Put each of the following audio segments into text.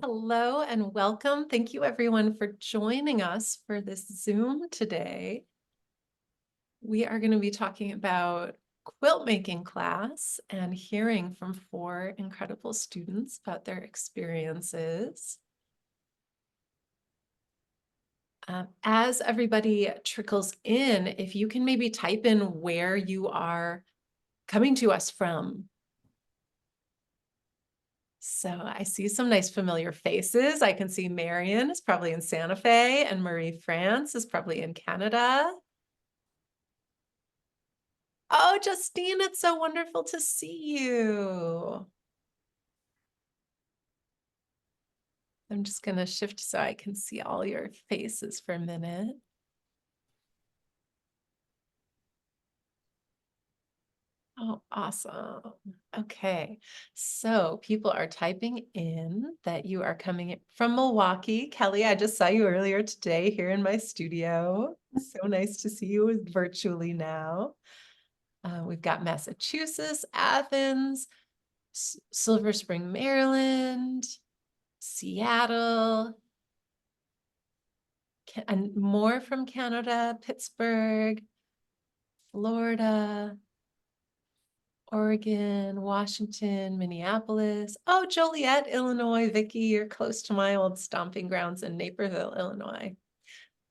Hello and welcome. Thank you everyone for joining us for this Zoom today. We are going to be talking about quilt making class and hearing from 4 incredible students about their experiences. As everybody trickles in, if you can maybe type in where you are coming to us from. So I see some nice familiar faces. I can see Marion is probably in Santa Fe and Marie France is probably in Canada. Oh, Justine, it's so wonderful to see you. I'm just going to shift so I can see all your faces for a minute. Oh, awesome. Okay, so people are typing in that you are coming from Milwaukee. Kelly, I just saw you earlier today here in my studio. So nice to see you virtually now. We've got Massachusetts, Athens, Silver Spring, Maryland, Seattle, and more from Canada, Pittsburgh, Florida, Oregon, Washington, Minneapolis. Oh, Joliet, Illinois. Vicki, you're close to my old stomping grounds in Naperville, Illinois.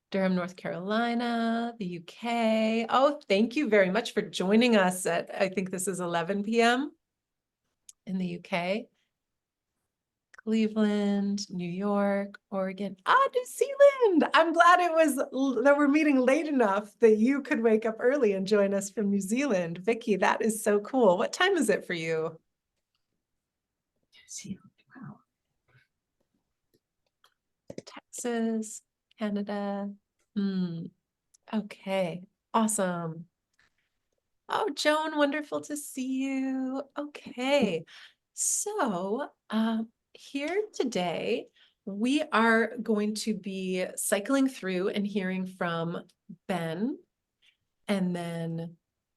Durham, North Carolina, the UK. Oh, thank you very much for joining us at, I think this is 11 p.m. in the UK. Cleveland, New York, Oregon, New Zealand. I'm glad that we're meeting late enough that you could wake up early and join us from New Zealand. Vicki, that is so cool. What time is it for you? Wow. Texas, Canada. Okay, awesome. Oh, Joan, wonderful to see you. Okay, so here today, we are going to be cycling through and hearing from Ben, and then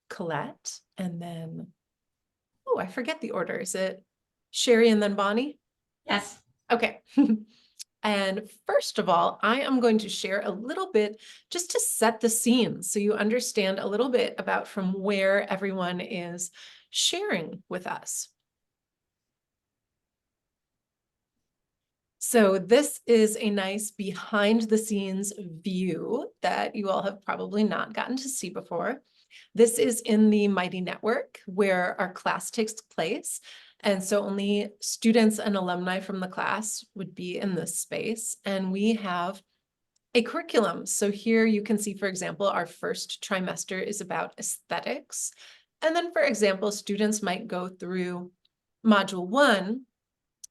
Colette, and then, oh, I forget the order. Is it Sherri and then Bonnie? Yes. Okay. And first of all, I am going to share a little bit just to set the scene so you understand a little bit about from where everyone is sharing with us. So this is a nice behind the scenes view that you all have probably not gotten to see before. This is in the Mighty Network where our class takes place. And so only students and alumni from the class would be in this space. And we have a curriculum. So here you can see, for example, our first trimester is about aesthetics. And then, for example, students might go through module 1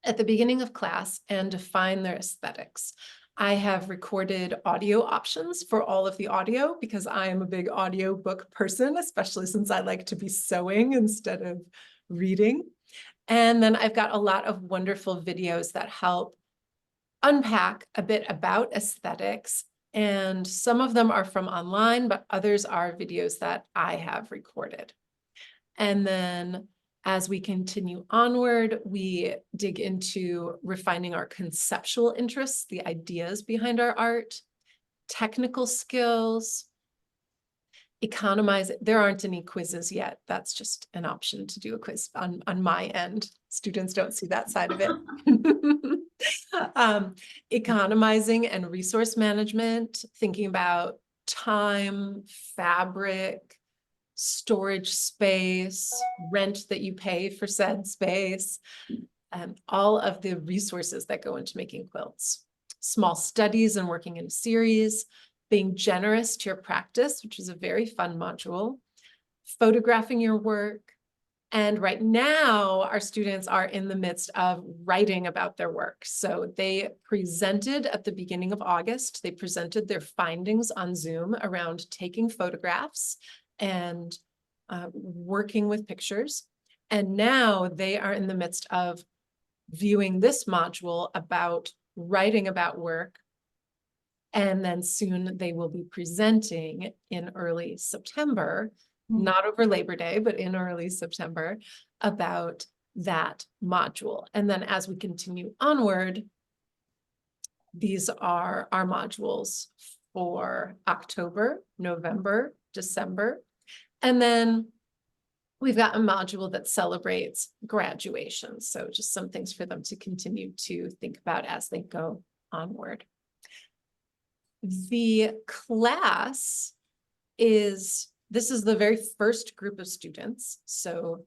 at the beginning of class and define their aesthetics. I have recorded audio options for all of the audio because I am a big audiobook person, especially since I like to be sewing instead of reading. And then I've got a lot of wonderful videos that help unpack a bit about aesthetics. And some of them are from online, but others are videos that I have recorded. And then as we continue onward, we dig into refining our conceptual interests, the ideas behind our art, technical skills, economize. There aren't any quizzes yet. That's just an option to do a quiz on my end. Students don't see that side of it. Economizing and resource management, thinking about time, fabric, storage space, rent that you pay for said space, all of the resources that go into making quilts. Small studies and working in a series, being generous to your practice, which is a very fun module, photographing your work. And right now, our students are in the midst of writing about their work. So they presented at the beginning of August, they presented their findings on Zoom around taking photographs and working with pictures. And now they are in the midst of viewing this module about writing about work. And then soon they will be presenting in early September, not over Labor Day, but in early September, about that module. And then as we continue onward, These are our modules for October, November, December. And then we've got a module that celebrates graduation. So just some things for them to continue to think about as they go onward. The class this is the very first group of students. So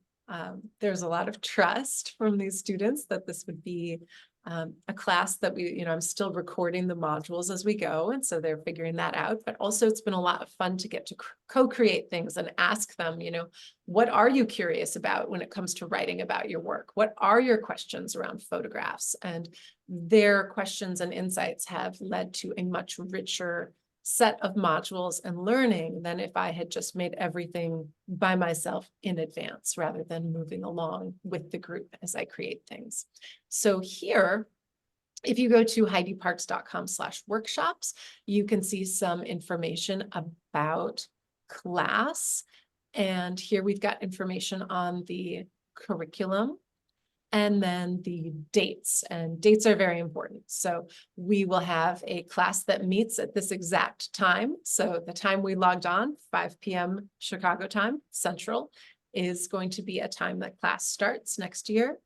there's a lot of trust from these students that this would be a class that I'm still recording the modules as we go. And so they're figuring that out, but also it's been a lot of fun to get to co-create things and ask them, what are you curious about when it comes to writing about your work? What are your questions around photographs? And their questions and insights have led to a much richer set of modules and learning than if I had just made everything by myself in advance rather than moving along with the group as I create things. So here, if you go to heidiparkes.com/workshops, you can see some information about class. And here we've got information on the curriculum. And then the dates, and dates are very important. So we will have a class that meets at this exact time. So the time we logged on, 5 p.m. Chicago time, Central, is going to be a time that class starts next year.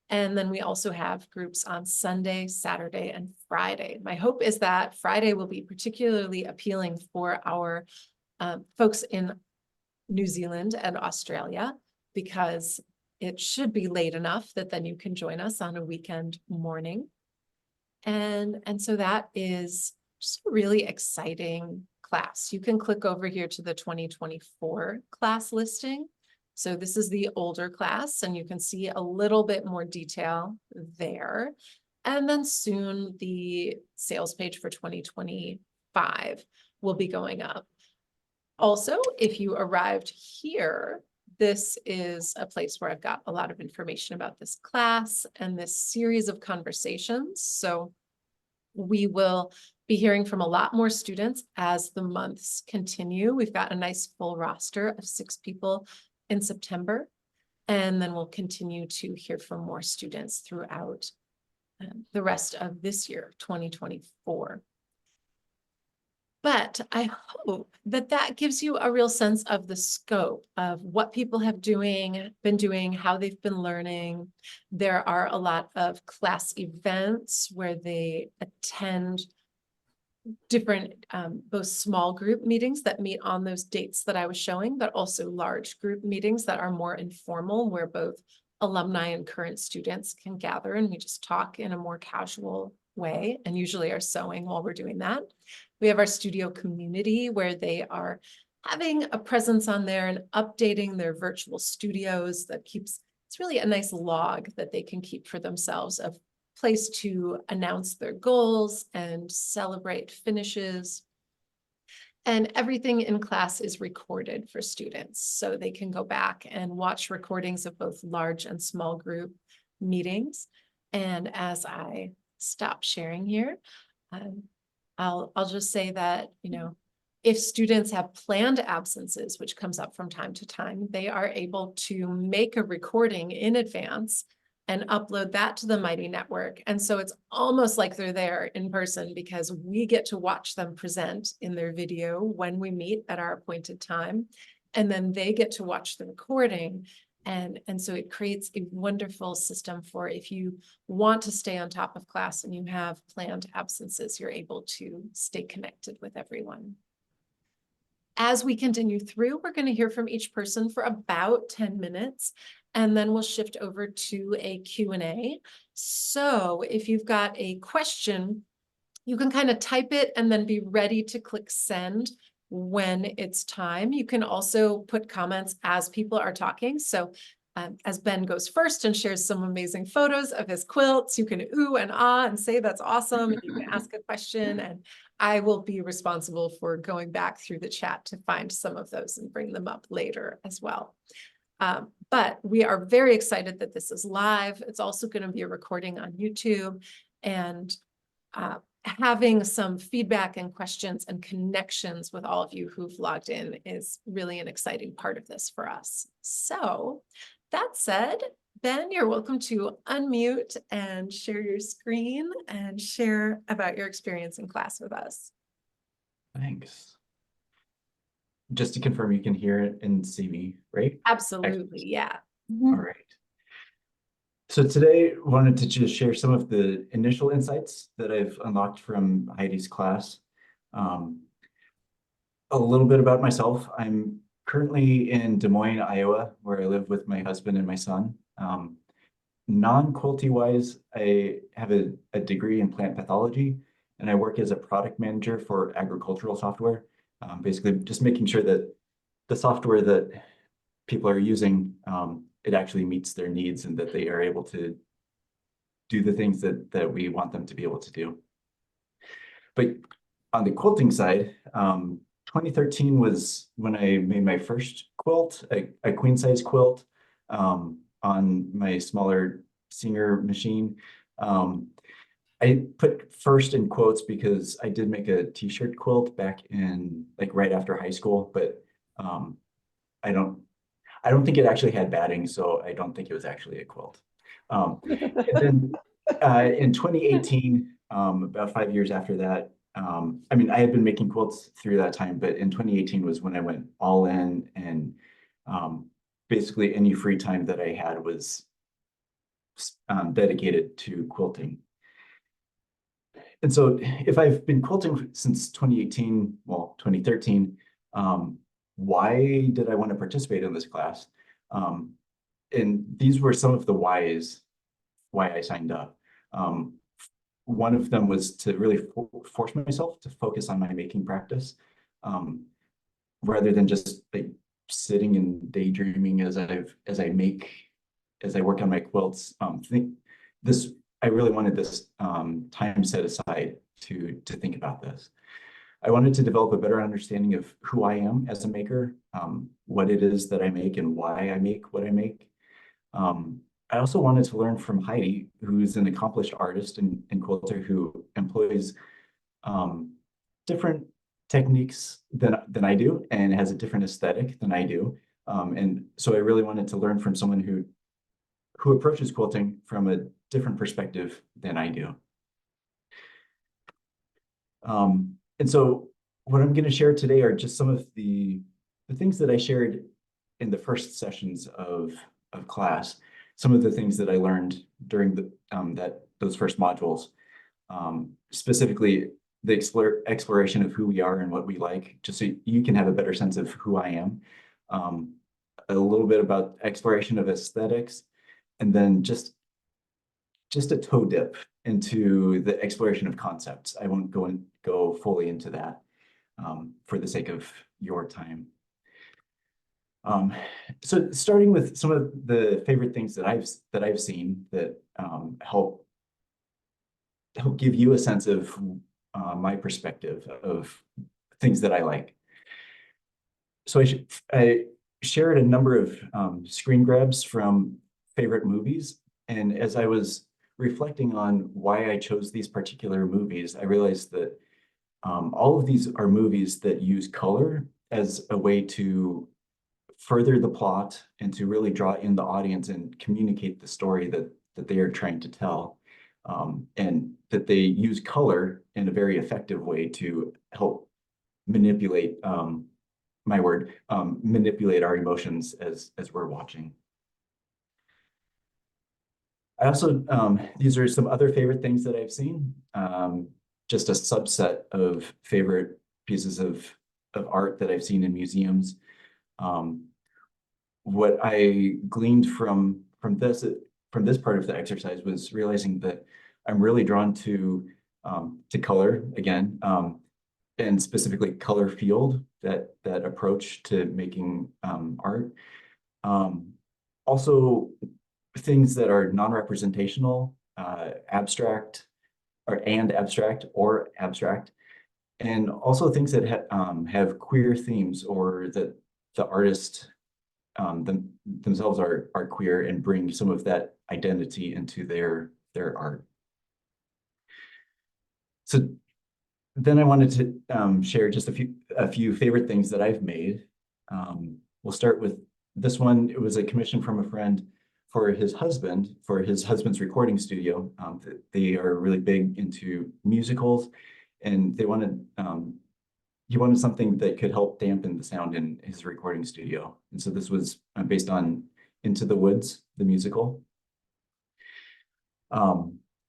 And then we also have groups on Sunday, Saturday, and Friday. My hope is that Friday will be particularly appealing for our folks in New Zealand and Australia, because it should be late enough that then you can join us on a weekend morning. And so that is just a really exciting class. You can click over here to the 2024 class listing. So this is the older class, and you can see a little bit more detail there. And then soon the sales page for 2025 will be going up. Also, if you arrived here, this is a place where I've got a lot of information about this class and this series of conversations. So we will be hearing from a lot more students as the months continue. We've got a nice full roster of 6 people in September, and then we'll continue to hear from more students throughout the rest of this year, 2024. But I hope that that gives you a real sense of the scope of what people have been doing, how they've been learning. There are a lot of class events where they attend different, both small group meetings that meet on those dates that I was showing, but also large group meetings that are more informal, where both alumni and current students can gather and we just talk in a more casual way, and usually are sewing while we're doing that. We have our studio community where they are having a presence on there and updating their virtual studios. It's really a nice log that they can keep for themselves, of place to announce their goals and celebrate finishes. And everything in class is recorded for students, so they can go back and watch recordings of both large and small group meetings. And as I stop sharing here, I'll just say that, if students have planned absences, which comes up from time to time, they are able to make a recording in advance and upload that to the Mighty Network. And so it's almost like they're there in person, because we get to watch them present in their video when we meet at our appointed time. And then they get to watch the recording. And so it creates a wonderful system for, if you want to stay on top of class and you have planned absences, you're able to stay connected with everyone. As we continue through, we're going to hear from each person for about 10 minutes, and then we'll shift over to a Q&A. So if you've got a question, you can kind of type it and then be ready to click send when it's time. You can also put comments as people are talking. So as Ben goes first and shares some amazing photos of his quilts, you can ooh and ah and say that's awesome. And you can ask a question, and I will be responsible for going back through the chat to find some of those and bring them up later as well. But we are very excited that this is live. It's also going to be a recording on YouTube, and having some feedback and questions and connections with all of you who've logged in is really an exciting part of this for us. So that said, Ben, you're welcome to unmute and share your screen and share about your experience in class with us. Thanks. Just to confirm, you can hear it and see me, right? Absolutely, yeah. All right. So today, I wanted to just share some of the initial insights that I've unlocked from Heidi's class. Um, a little bit about myself. I'm currently in Des Moines, Iowa, where I live with my husband and my son. Non-quilty wise, I have a degree in plant pathology, and I work as a product manager for agricultural software. Basically, just making sure that the software that people are using, it actually meets their needs and that they are able to do the things that we want them to be able to do. But on the quilting side, 2013 was when I made my first quilt, a queen size quilt, on my smaller Singer machine. I put first in quotes because I did make a t-shirt quilt back in like right after high school, but um, I don't I don't think it actually had batting, so I don't think it was actually a quilt. And then in 2018, about 5 years after that, I mean, I had been making quilts through that time, but in 2018 was when I went all in, and um, basically any free time that I had was dedicated to quilting. And so if I've been quilting since 2018, well, 2013, why did I want to participate in this class? Um, and these were some of the whys why I signed up. Um, One of them was to really force myself to focus on my making practice, um, rather than just like sitting and daydreaming as I work on my quilts. Think this I really wanted this time set aside to think about this. I wanted to develop a better understanding of who I am as a maker, what it is that I make and why I make what I make. I also wanted to learn from Heidi, who's an accomplished artist and quilter who employs um, different techniques than I do and has a different aesthetic than I do. And so I really wanted to learn from someone who approaches quilting from a different perspective than I do. And so what I'm going to share today are just some of the things that I shared in the first sessions of class, some of the things that I learned during those first modules, specifically the exploration of who we are and what we like, just so you can have a better sense of who I am. A little bit about exploration of aesthetics, and then just a toe dip into the exploration of concepts. I won't go fully into that for the sake of your time. So starting with some of the favorite things that I've seen that help give you a sense of my perspective of things that I like. So I shared a number of screen grabs from favorite movies, and as I was reflecting on why I chose these particular movies, I realized that all of these are movies that use color as a way to further the plot and to really draw in the audience and communicate the story that they are trying to tell. And that they use color in a very effective way to help manipulate, manipulate our emotions as we're watching. I also, these are some other favorite things that I've seen, just a subset of favorite pieces of art that I've seen in museums. What I gleaned from this part of the exercise was realizing that I'm really drawn to color again, and specifically color field, that approach to making art. Also, things that are non-representational, abstract, and abstract, and also things that have queer themes, or that the artist themselves are queer and bring some of that identity into their art. So then I wanted to share just a few favorite things that I've made. We'll start with this one. It was a commission from a friend for his husband's recording studio. They are really big into musicals, and he wanted something that could help dampen the sound in his recording studio. And so this was based on Into the Woods, the musical.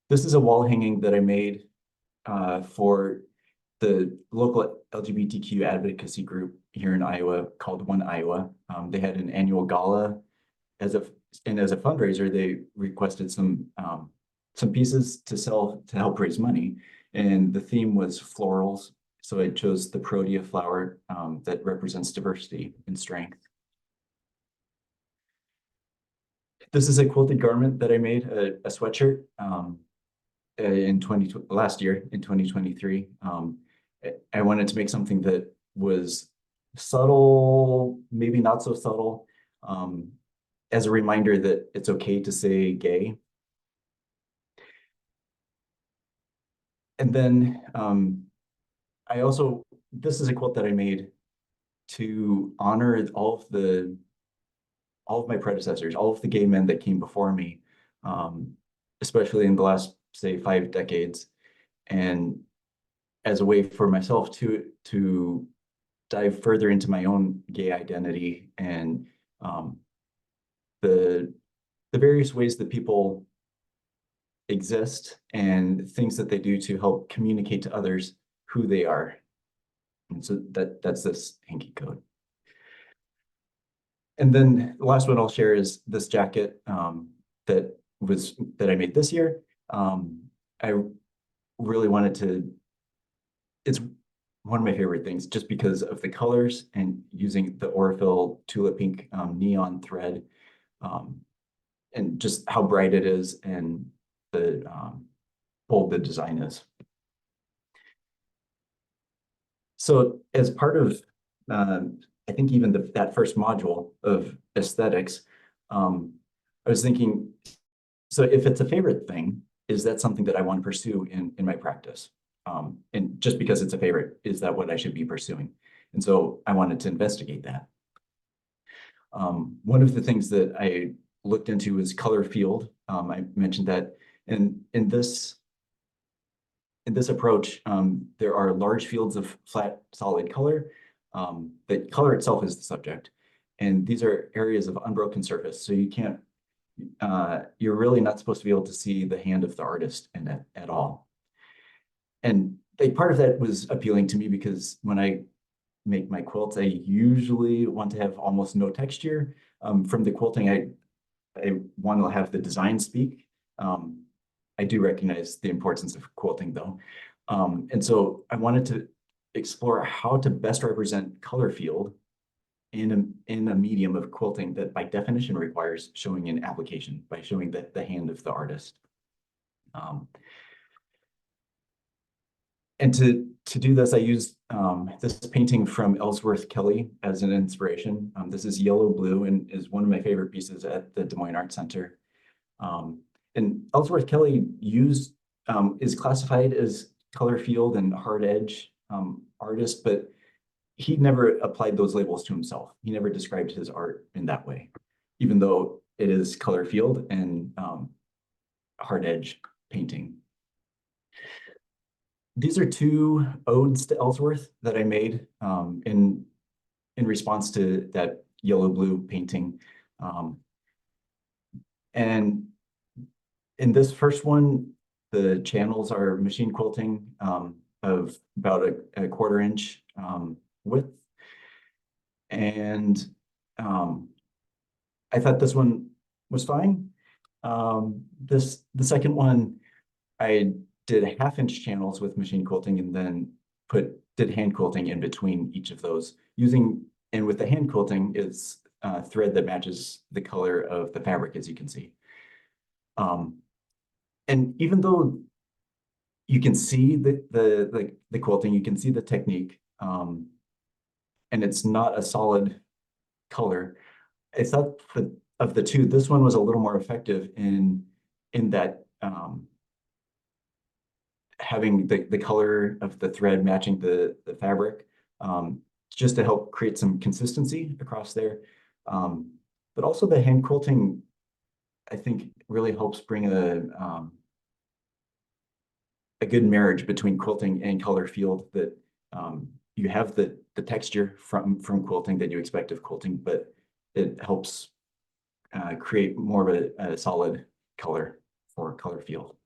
This is a wall hanging that I made for the local LGBTQ advocacy group here in Iowa called One Iowa. They had an annual gala as a fundraiser. They requested some pieces to sell to help raise money, and the theme was florals. So I chose the protea flower that represents diversity and strength. This is a quilted garment that I made, a sweatshirt last year in 2023. I wanted to make something that was subtle, maybe not so subtle, as a reminder that it's okay to say gay. And then this is a quilt that I made to honor all of my predecessors, all of the gay men that came before me, especially in the last, say, 5 decades, and as a way for myself to dive further into my own gay identity and the various ways that people exist and things that they do to help communicate to others who they are. And so that's this hanky code. And then the last one I'll share is this jacket that I made this year. I really wanted to, it's one of my favorite things just because of the colors and using the Aurifil Tulip Pink neon thread, and just how bright it is and the bold the design is. So as part of, I think even that first module of aesthetics, I was thinking, so if it's a favorite thing, is that something that I want to pursue in my practice? And just because it's a favorite, is that what I should be pursuing? And so I wanted to investigate that. One of the things that I looked into is color field. I mentioned that in this approach, there are large fields of flat, solid color. The color itself is the subject. And these are areas of unbroken surface. So you can't, you're really not supposed to be able to see the hand of the artist in it at all. And a part of that was appealing to me because when I make my quilts, I usually want to have almost no texture. From the quilting, I want to have the design speak. I do recognize the importance of quilting though. And so I wanted to explore how to best represent color field in a medium of quilting that by definition requires showing an application by showing the hand of the artist. And to do this, I used this painting from Ellsworth Kelly as an inspiration. This is yellow blue and is one of my favorite pieces at the Des Moines Art Center. And Ellsworth Kelly is classified as color field and hard edge artist, but he never applied those labels to himself. He never described his art in that way, even though it is color field and hard edge painting. These are 2 odes to Ellsworth that I made in response to that yellow blue painting. And in this first one, the channels are machine quilting of about a 1/4 inch width. And I thought this one was fine. The second one, I did 1/2 inch channels with machine quilting and then did hand quilting in between each of those and with the hand quilting, it's thread that matches the color of the fabric, as you can see. And even though you can see the quilting, you can see the technique, and it's not a solid color, I thought that of the 2, this one was a little more effective in that having the color of the thread matching the fabric, just to help create some consistency across there. But also the hand quilting I think really helps bring a good marriage between quilting and color field, that you have the texture from quilting that you expect of quilting, but it helps create more of a solid color for color field.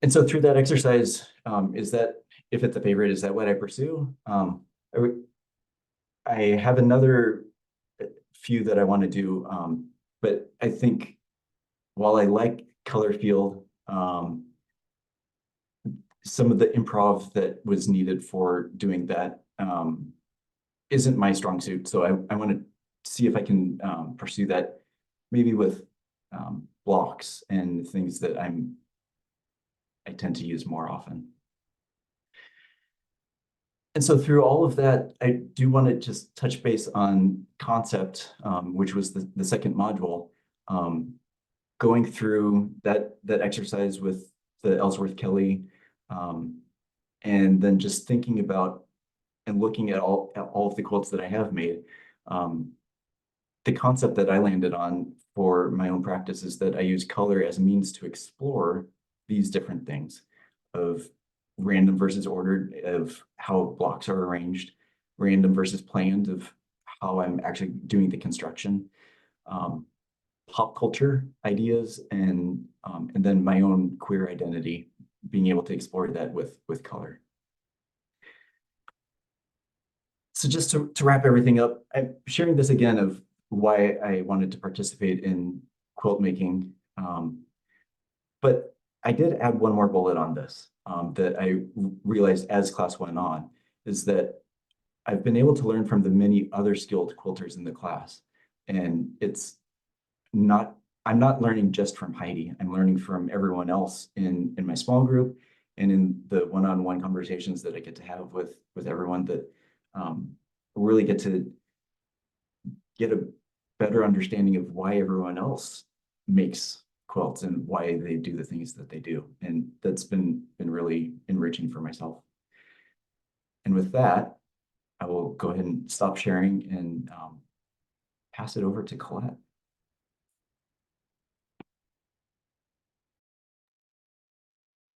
And so through that exercise, is that, if it's a favorite, is that what I pursue? I have another few that I want to do, but I think while I like color field, some of the improv that was needed for doing that isn't my strong suit. So I want to see if I can pursue that maybe with blocks and things that I tend to use more often. And so through all of that, I do want to just touch base on concept, which was the second module. Going through that exercise with the Ellsworth Kelly, and then just thinking about and looking at all of the quilts that I have made. The concept that I landed on for my own practice is that I use color as a means to explore these different things of random versus ordered, of how blocks are arranged, random versus planned, of how I'm actually doing the construction, pop culture ideas, and then my own queer identity, being able to explore that with color. So just to wrap everything up, I'm sharing this again of why I wanted to participate in quilt making. But I did add one more bullet on this that I realized as class went on, is that I've been able to learn from the many other skilled quilters in the class. And I'm not learning just from Heidi. I'm learning from everyone else in my small group and in the one-on-one conversations that I get to have with everyone, that really get to get a better understanding of why everyone else makes quilts and why they do the things that they do. And that's been really enriching for myself. And with that, I will go ahead and stop sharing and pass it over to Colette.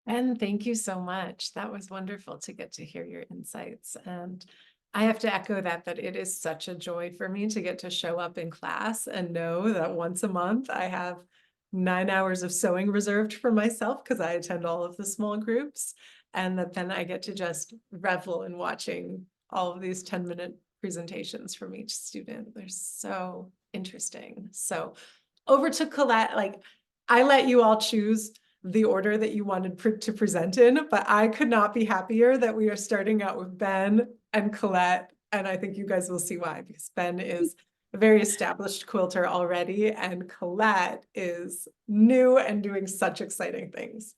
And thank you so much. That was wonderful to get to hear your insights. And I have to echo that it is such a joy for me to get to show up in class and know that once a month I have 9 hours of sewing reserved for myself, because I attend all of the small groups, and that then I get to just revel in watching all of these 10-minute presentations from each student. They're so interesting. So over to Colette. Like, I let you all choose the order that you wanted to present in, but I could not be happier that we are starting out with Ben and Colette. And I think you guys will see why, because Ben is a very established quilter already, and Colette is new and doing such exciting things.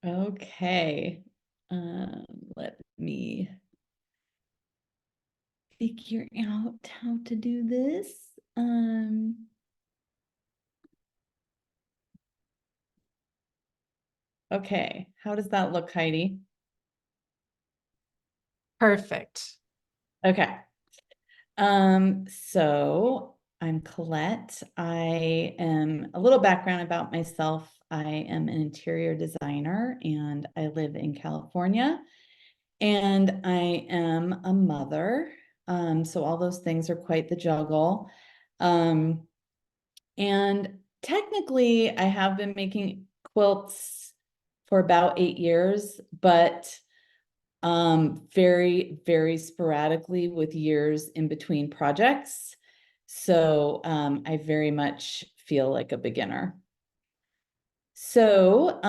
Okay, let me figure out how to do this. Okay, how does that look, Heidi? Perfect. Okay. So I'm Colette. I am a little background about myself. I am an interior designer and I live in California, and I am a mother. So all those things are quite the juggle. And technically I have been making quilts for about 8 years, but very, very sporadically, with years in between projects. So I very much feel like a beginner. So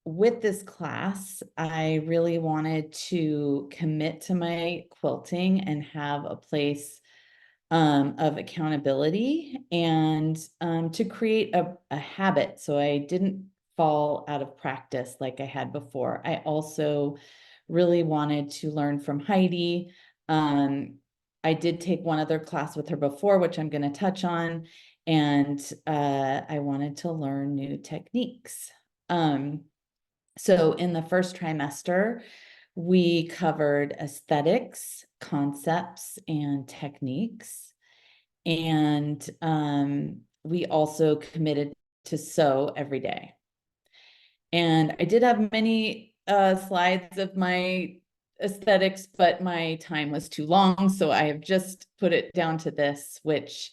with this class, I really wanted to commit to my quilting and have a place of accountability, and to create a habit, so I didn't fall out of practice like I had before. I also really wanted to learn from Heidi. I did take one other class with her before, which I'm going to touch on, and I wanted to learn new techniques. So in the first trimester, we covered aesthetics, concepts, and techniques. And we also committed to sew every day. And I did have many slides of my aesthetics, but my time was too long. So I have just put it down to this, which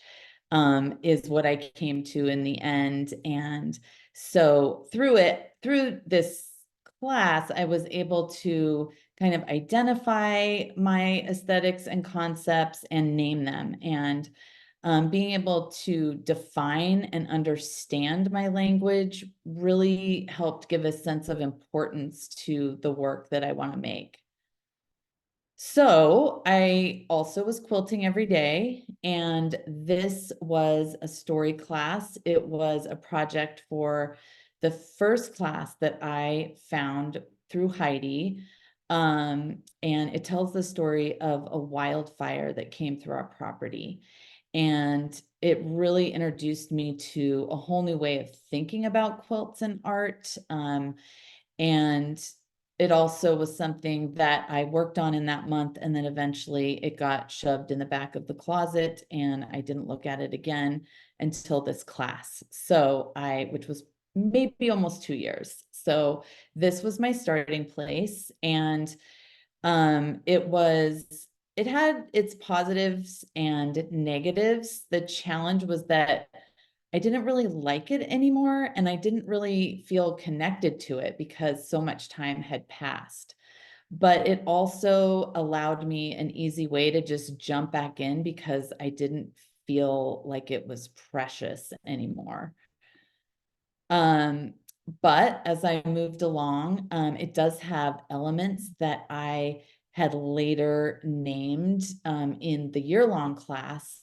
is what I came to in the end. And so through this class, I was able to kind of identify my aesthetics and concepts and name them. And being able to define and understand my language really helped give a sense of importance to the work that I want to make. So I also was quilting every day, and this was a story class. It was a project for the first class that I found through Heidi. And it tells the story of a wildfire that came through our property. And it really introduced me to a whole new way of thinking about quilts and art. And it also was something that I worked on in that month, and then eventually it got shoved in the back of the closet, and I didn't look at it again until this class. So which was maybe almost 2 years. So this was my starting place, and it had its positives and negatives. The challenge was that I didn't really like it anymore, and I didn't really feel connected to it because so much time had passed. But it also allowed me an easy way to just jump back in because I didn't feel like it was precious anymore. But as I moved along, it does have elements that I had later named in the year-long class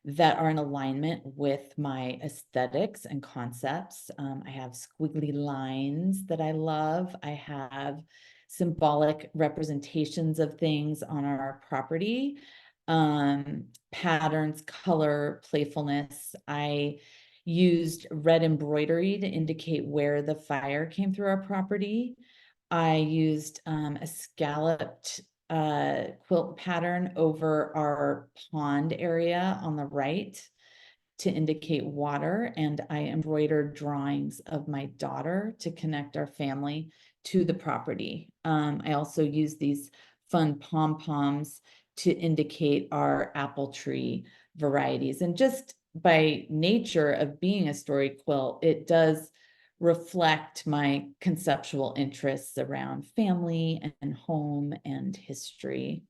that are in alignment with my aesthetics and concepts. I have squiggly lines that I love. I have symbolic representations of things on our property, patterns, color, playfulness. I used red embroidery to indicate where the fire came through our property. I used a scalloped quilt pattern over our pond area on the right to indicate water, and I embroidered drawings of my daughter to connect our family to the property. I also used these fun pom-poms to indicate our apple tree varieties. And just by nature of being a story quilt, it does reflect my conceptual interests around family and home and history.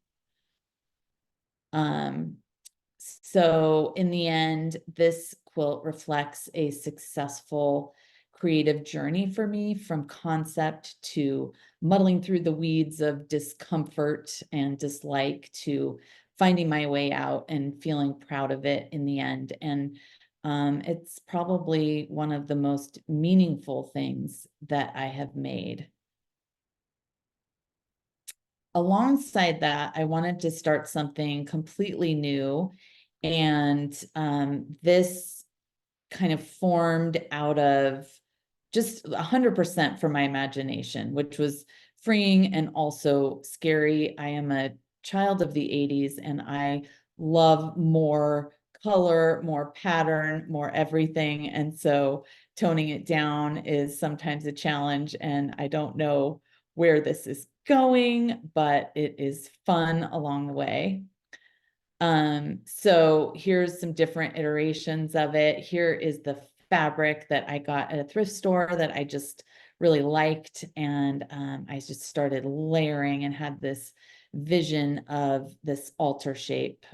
So in the end, this quilt reflects a successful creative journey for me, from concept to muddling through the weeds of discomfort and dislike to finding my way out and feeling proud of it in the end. And it's probably one of the most meaningful things that I have made. Alongside that, I wanted to start something completely new. And this kind of formed out of just 100% from my imagination, which was freeing and also scary. I am a child of the 80s, and I love more color, more pattern, more everything. And so toning it down is sometimes a challenge, and I don't know where this is going, but it is fun along the way. So here's some different iterations of it. Here is the fabric that I got at a thrift store that I just really liked. And I just started layering and had this vision of this altar shape.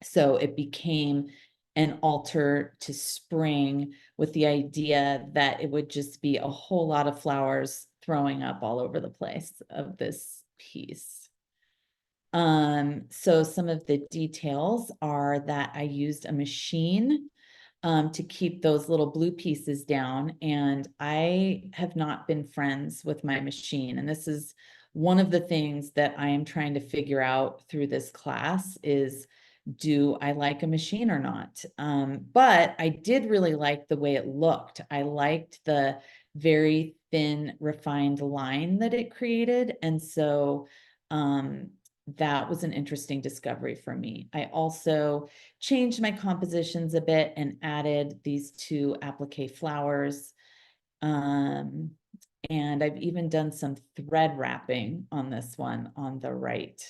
So it became an altar to spring, with the idea that it would just be a whole lot of flowers throwing up all over the place of this piece. So some of the details are that I used a machine to keep those little blue pieces down, and I have not been friends with my machine. And this is one of the things that I am trying to figure out through this class is, do I like a machine or not? But I did really like the way it looked. I liked the very thin, refined line that it created. And so that was an interesting discovery for me. I also changed my compositions a bit and added these two applique flowers. And I've even done some thread wrapping on this one on the right.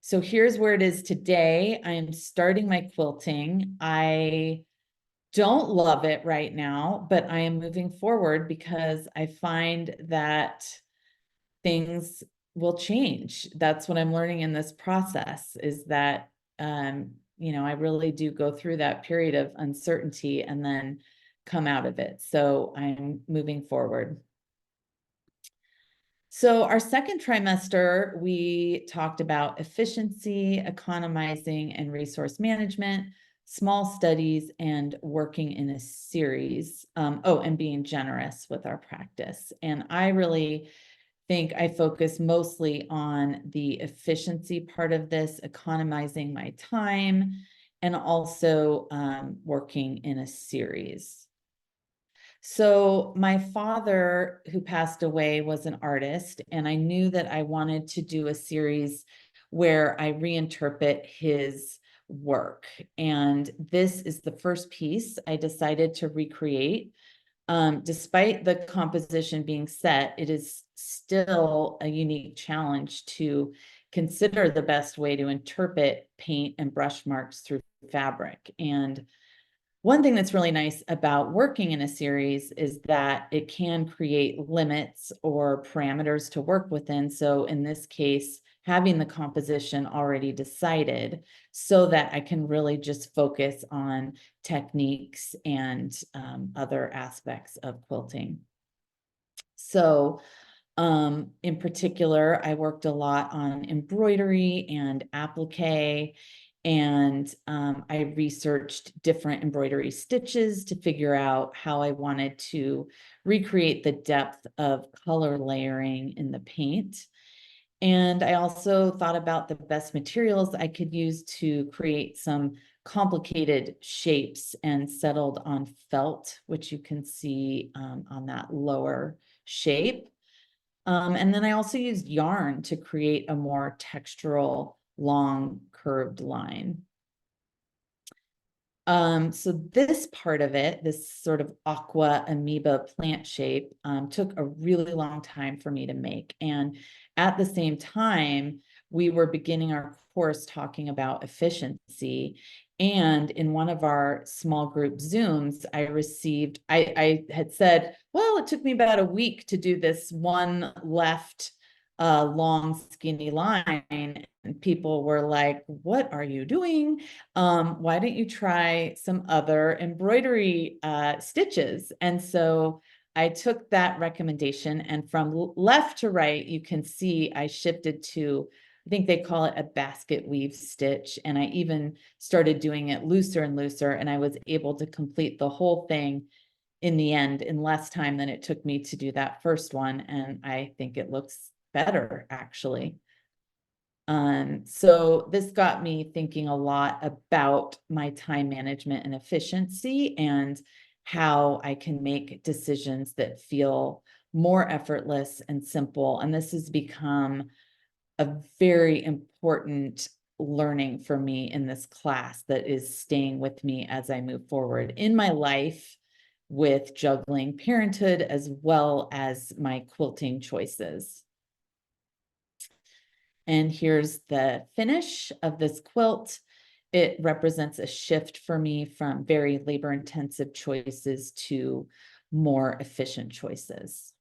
So here's where it is today. I am starting my quilting. I don't love it right now, but I am moving forward because I find that things will change. That's what I'm learning in this process, is that, I really do go through that period of uncertainty and then come out of it. So I'm moving forward. So our second trimester, we talked about efficiency, economizing, and resource management, small studies, and working in a series. And being generous with our practice. And I really think I focus mostly on the efficiency part of this, economizing my time, and also working in a series. So my father, who passed away, was an artist, and I knew that I wanted to do a series where I reinterpret his work. And this is the first piece I decided to recreate. Despite the composition being set, it is still a unique challenge to consider the best way to interpret paint and brush marks through fabric. And one thing that's really nice about working in a series is that it can create limits or parameters to work within. So in this case, having the composition already decided so that I can really just focus on techniques and other aspects of quilting. So in particular, I worked a lot on embroidery and applique, and I researched different embroidery stitches to figure out how I wanted to recreate the depth of color layering in the paint. And I also thought about the best materials I could use to create some complicated shapes, and settled on felt, which you can see on that lower shape. And then I also used yarn to create a more textural, long curved line. So this part of it, this sort of aqua amoeba plant shape, took a really long time for me to make. And at the same time, we were beginning our course talking about efficiency. And in one of our small group Zooms, I had said, well, it took me about a week to do this one left long skinny line. And people were like, what are you doing? Why don't you try some other embroidery stitches? And so I took that recommendation, and from left to right, you can see I shifted to, I think they call it a basket weave stitch. And I even started doing it looser and looser, and I was able to complete the whole thing in the end in less time than it took me to do that first one. And I think it looks better, actually. So this got me thinking a lot about my time management and efficiency, and how I can make decisions that feel more effortless and simple. And this has become a very important learning for me in this class that is staying with me as I move forward in my life with juggling parenthood as well as my quilting choices. And here's the finish of this quilt. It represents a shift for me from very labor-intensive choices to more efficient choices.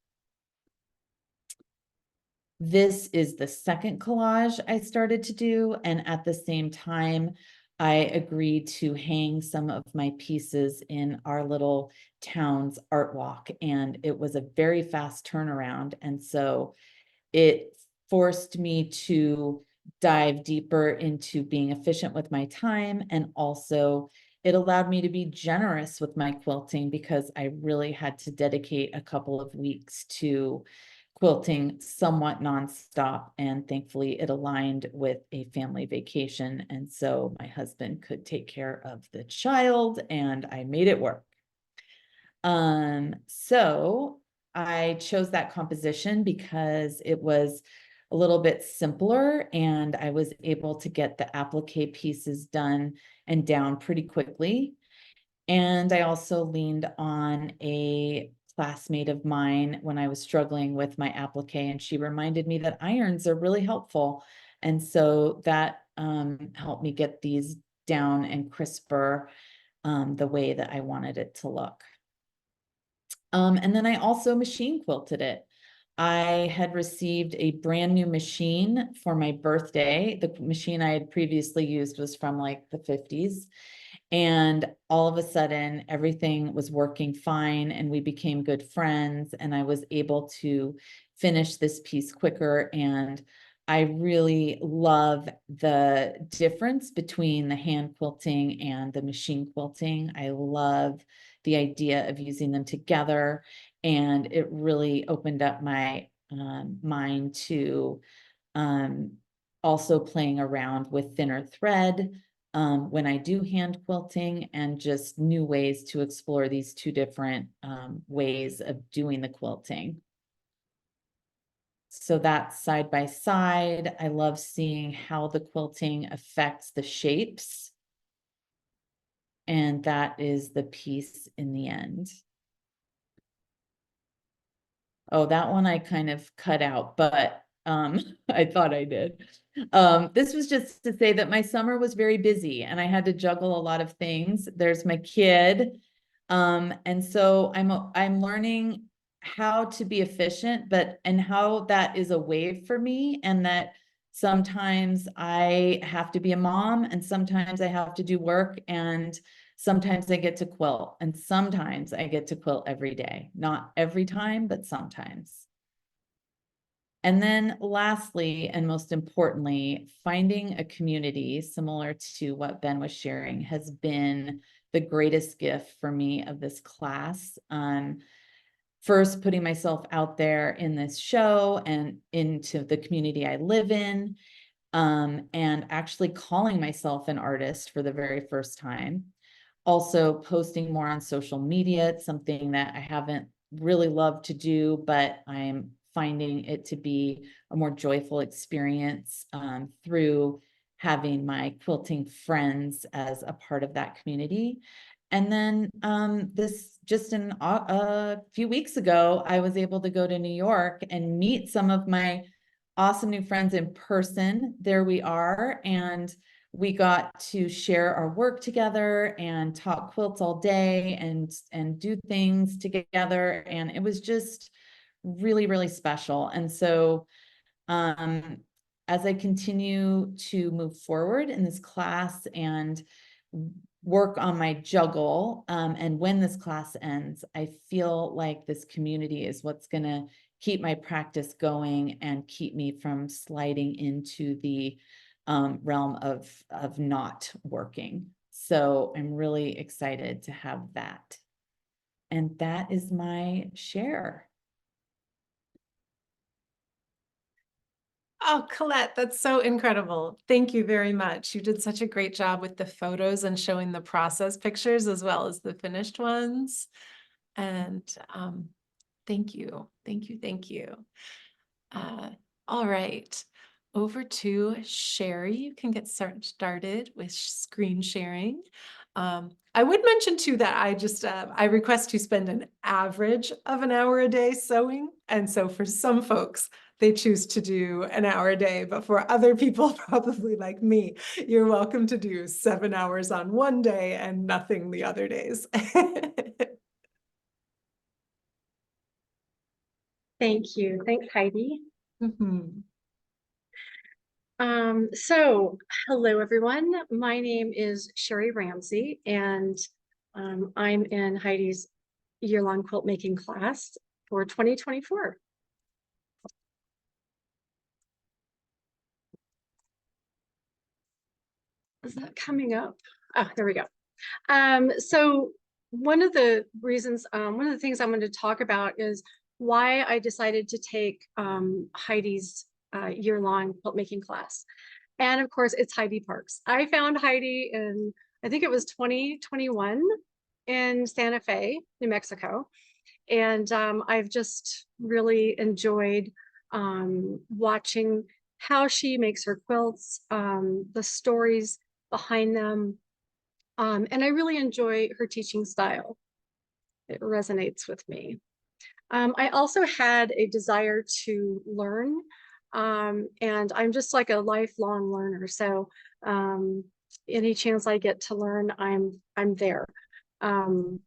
This is the second collage I started to do, and at the same time, I agreed to hang some of my pieces in our little town's art walk, and it was a very fast turnaround. And so it forced me to dive deeper into being efficient with my time. And also it allowed me to be generous with my quilting, because I really had to dedicate a couple of weeks to quilting somewhat nonstop. And thankfully it aligned with a family vacation. And so my husband could take care of the child, and I made it work. So I chose that composition because it was a little bit simpler, and I was able to get the applique pieces done and down pretty quickly. And I also leaned on a classmate of mine when I was struggling with my applique, and she reminded me that irons are really helpful. And so that helped me get these down and crisper the way that I wanted it to look. And then I also machine quilted it. I had received a brand new machine for my birthday. The machine I had previously used was from like the 50s. And all of a sudden, everything was working fine and we became good friends. And I was able to finish this piece quicker. And I really love the difference between the hand quilting and the machine quilting. I love the idea of using them together. And it really opened up my mind to also playing around with thinner thread when I do hand quilting, and just new ways to explore these two different ways of doing the quilting. So that's side by side. I love seeing how the quilting affects the shapes. And that is the piece in the end. Oh, that one I kind of cut out, but I thought I did. This was just to say that my summer was very busy and I had to juggle a lot of things. There's my kid. And so I'm learning how to be efficient, and how that is a wave for me, and that sometimes I have to be a mom and sometimes I have to do work, and sometimes I get to quilt, and sometimes I get to quilt every day. Not every time, but sometimes. And then lastly, and most importantly, finding a community similar to what Ben was sharing has been the greatest gift for me of this class. First, putting myself out there in this show and into the community I live in, and actually calling myself an artist for the very first time. Also posting more on social media. It's something that I haven't really loved to do, but I'm finding it to be a more joyful experience through having my quilting friends as a part of that community. And then this just a few weeks ago, I was able to go to New York and meet some of my awesome new friends in person. There we are. And we got to share our work together and talk quilts all day and do things together. And it was just really, really special. And so as I continue to move forward in this class and work on my juggle, and when this class ends, I feel like this community is what's going to keep my practice going and keep me from sliding into the realm of not working. So I'm really excited to have that. And that is my share. Oh, Colette, that's so incredible. Thank you very much. You did such a great job with the photos and showing the process pictures as well as the finished ones. And thank you, thank you, thank you. All right, over to Sherri. You can get started with screen sharing. I would mention too that I request to spend an average of an hour a day sewing. And so for some folks, they choose to do an hour a day, but for other people, probably like me, you're welcome to do 7 hours on one day and nothing the other days. Thank you. Thanks, Heidi. Mhm. So hello, everyone. My name is Sherri Ramsey, and I'm in Heidi's year-long quilt making class for 2024. Is that coming up? Oh, there we go. So one of the reasons, one of the things I'm going to talk about is why I decided to take Heidi's year-long quilt making class. And of course, it's Heidi Parkes. I found Heidi in, I think it was 2021 in Santa Fe, New Mexico. And I've just really enjoyed watching how she makes her quilts, the stories behind them. And I really enjoy her teaching style. It resonates with me. I also had a desire to learn, and I'm just like a lifelong learner. So any chance I get to learn, I'm there. And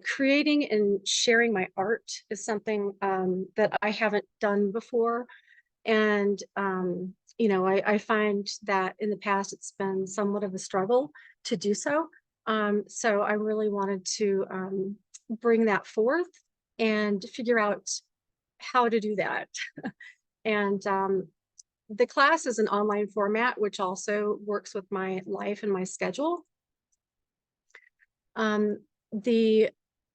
creating and sharing my art is something that I haven't done before. And you know, I find that in the past it's been somewhat of a struggle to do so. So I really wanted to bring that forth and figure out how to do that. And the class is an online format, which also works with my life and my schedule. The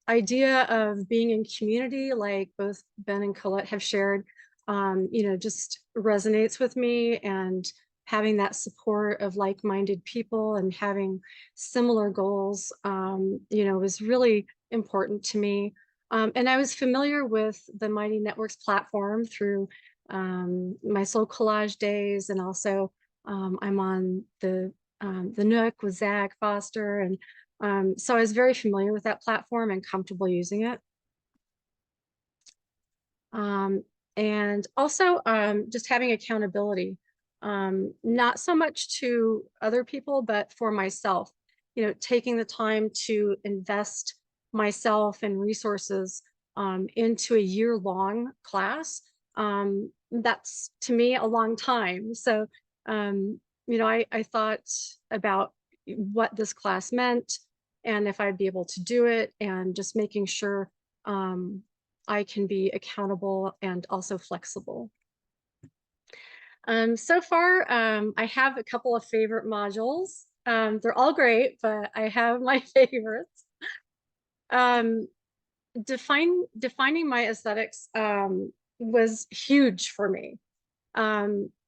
idea of being in community, like both Ben and Colette have shared, you know, just resonates with me, and having that support of like-minded people and having similar goals, you know, is really important to me. And I was familiar with the Mighty Networks platform through my Soul Collage days, and also I'm on the Nook with Zach Foster, and so I was very familiar with that platform and comfortable using it. And also just having accountability, not so much to other people, but for myself, you know, taking the time to invest myself and resources into a year-long class. That's to me a long time. So, you know, I thought about what this class meant and if I'd be able to do it, and just making sure I can be accountable and also flexible. So far, I have a couple of favorite modules. They're all great, but I have my favorites. Defining my aesthetics was huge for me.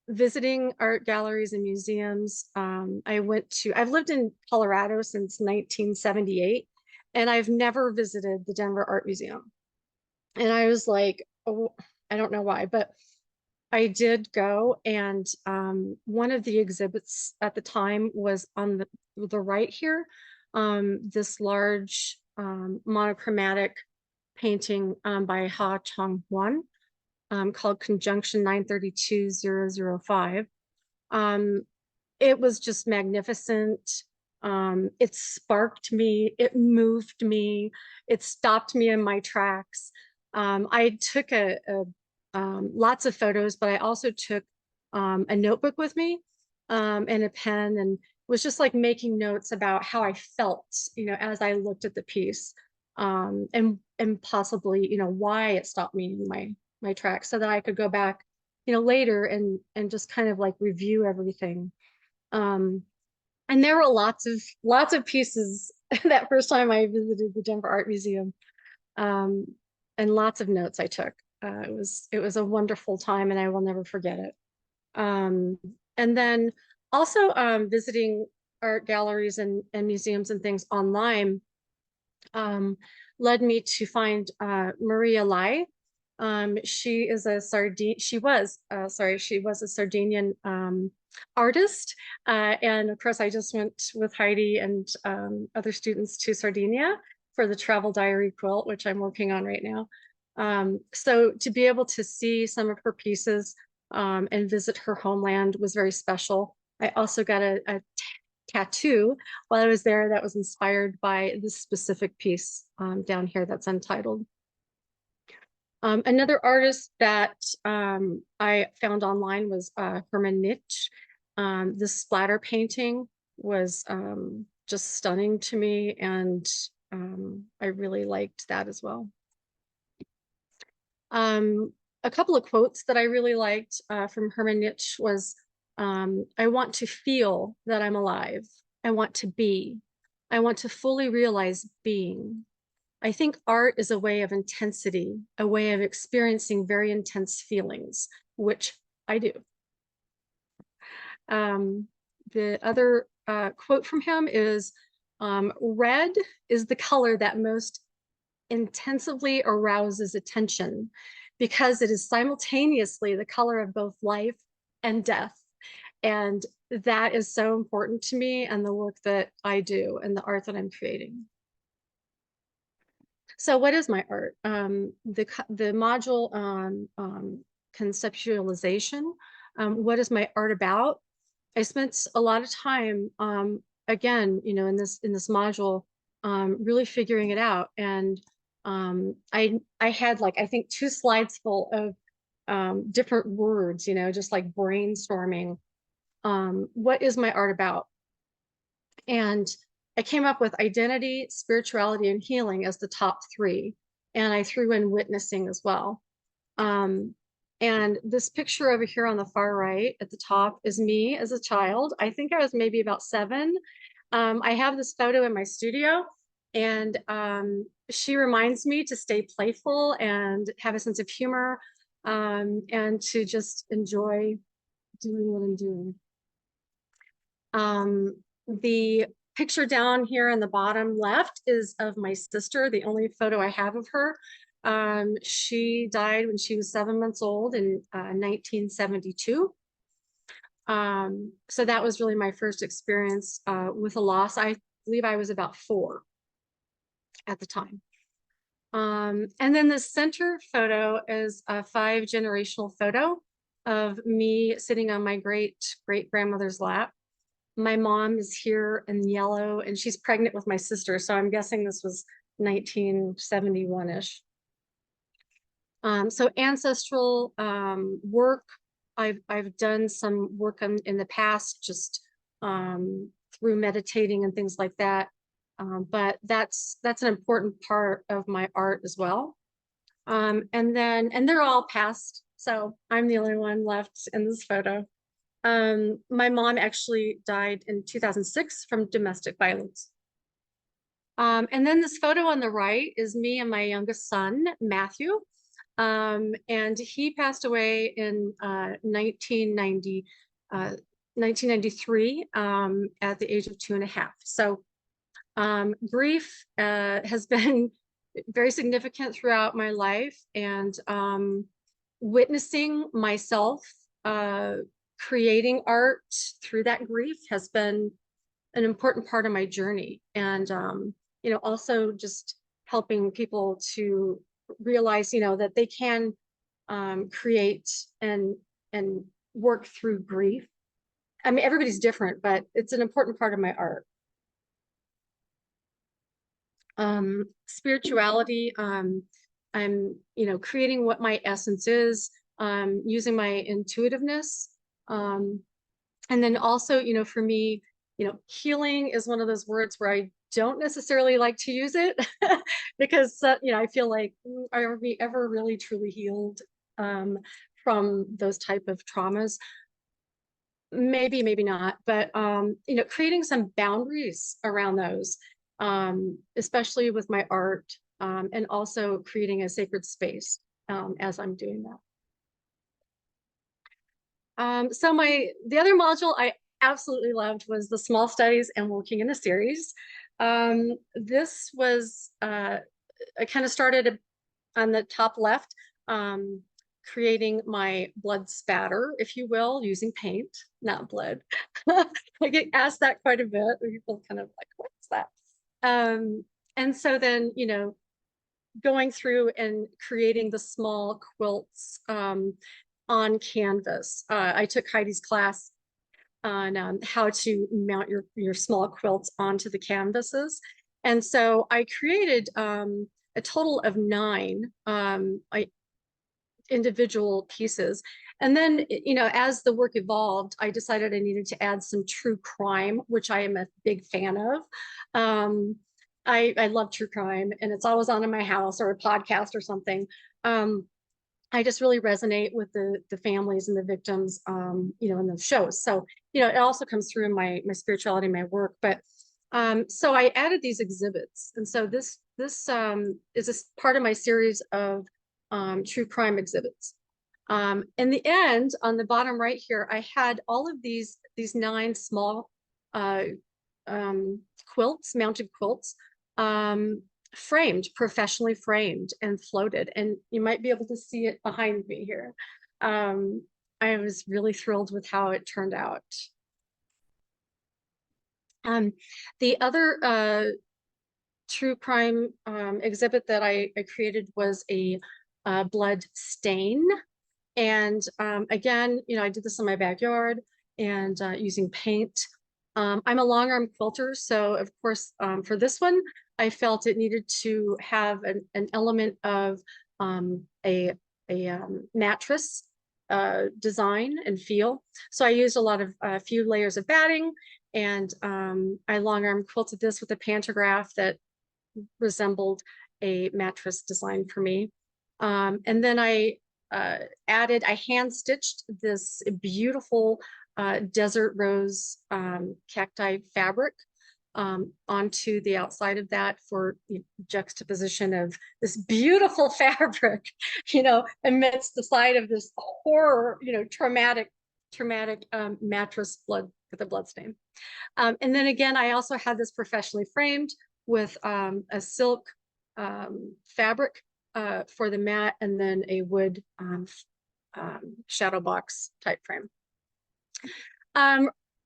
Visiting art galleries and museums. I've lived in Colorado since 1978, and I've never visited the Denver Art Museum. And I was like, oh, I don't know why, but I did go, and one of the exhibits at the time was on the right here, this large monochromatic painting by Ha Chong Hwan, called Conjunction 932005. It was just magnificent. It sparked me, it moved me, it stopped me in my tracks. I took lots of photos, but I also took a notebook with me and a pen, and was just like making notes about how I felt, you know, as I looked at the piece, and possibly, you know, why it stopped me in my tracks, so that I could go back, you know, later and just kind of like review everything. And there were lots of pieces that first time I visited the Denver Art Museum, and lots of notes I took. It was a wonderful time, and I will never forget it. And then also visiting art galleries and museums and things online led me to find Maria Lai. She is a she was a Sardinian artist, and of course I just went with Heidi and other students to Sardinia for the travel diary quilt, which I'm working on right now. So to be able to see some of her pieces and visit her homeland was very special. I also got a tattoo while I was there that was inspired by this specific piece down here that's untitled. Another artist that I found online was Herman Nitsch. This splatter painting was just stunning to me, and I really liked that as well. A couple of quotes that I really liked from Herman Nitsch was, I want to feel that I'm alive. I want to be. I want to fully realize being. I think art is a way of intensity, a way of experiencing very intense feelings, which I do. The other quote from him is, red is the color that most intensively arouses attention because it is simultaneously the color of both life and death. And that is so important to me and the work that I do and the art that I'm creating. So what is my art? The module on conceptualization. What is my art about? I spent a lot of time, again, you know, in this module, really figuring it out. And I had like, I think 2 slides full of different words, you know, just like brainstorming. What is my art about? And I came up with identity, spirituality, and healing as the top 3. And I threw in witnessing as well. And this picture over here on the far right at the top is me as a child. I think I was maybe about 7. I have this photo in my studio, and she reminds me to stay playful and have a sense of humor, and to just enjoy doing what I'm doing. The picture down here in the bottom left is of my sister, the only photo I have of her. She died when she was 7 months old in 1972. So that was really my first experience with a loss. I believe I was about 4 at the time. And then the center photo is a 5-generational photo of me sitting on my great-great-grandmother's lap. My mom is here in yellow, and she's pregnant with my sister, so I'm guessing this was 1971-ish. So ancestral work, I've done some work in the past, just through meditating and things like that. But that's an important part of my art as well. And they're all passed, so I'm the only one left in this photo. My mom actually died in 2006 from domestic violence. And then this photo on the right is me and my youngest son, Matthew. And he passed away in 1993 at the age of 2.5. So grief has been very significant throughout my life, and witnessing myself creating art through that grief has been an important part of my journey. And you know, also just helping people to realize, you know, that they can create and work through grief. I mean, everybody's different, but it's an important part of my art. Spirituality, I'm, you know, creating what my essence is, using my intuitiveness. And then also, you know, for me, you know, healing is one of those words where I don't necessarily like to use it because, you know, I feel like, are we ever really truly healed from those type of traumas? Maybe, maybe not, but, you know, creating some boundaries around those, especially with my art, and also creating a sacred space as I'm doing that. So the other module I absolutely loved was the small studies and working in a series. This was, I kind of started on the top left, creating my blood spatter, if you will, using paint, not blood. I get asked that quite a bit. People kind of like, what's that? And so then, you know, going through and creating the small quilts on canvas. I took Heidi's class on how to mount your small quilts onto the canvases. And so I created a total of 9 individual pieces. And then, you know, as the work evolved, I decided I needed to add some true crime, which I am a big fan of. I love true crime, and it's always on in my house or a podcast or something. I just really resonate with the families and the victims, you know, in the shows. So, you know, it also comes through in my spirituality, my work. But so I added these exhibits, and so this is a part of my series of true crime exhibits. In the end, on the bottom right here, I had all of these 9 small quilts, mounted quilts. framed, professionally framed and floated. And you might be able to see it behind me here. I was really thrilled with how it turned out. The other true crime exhibit that I created was a blood stain. And again, you know, I did this in my backyard and using paint. I'm a long arm quilter, so of course, for this one, I felt it needed to have an element of a mattress design and feel. So I used a few layers of batting, and I long arm quilted this with a pantograph that resembled a mattress design for me. And then I hand stitched this beautiful desert rose cacti fabric onto the outside of that for juxtaposition of this beautiful fabric, you know, amidst the side of this horror, you know, traumatic mattress blood with a blood stain. And then again, I also had this professionally framed with a silk fabric for the mat, and then a wood shadow box type frame.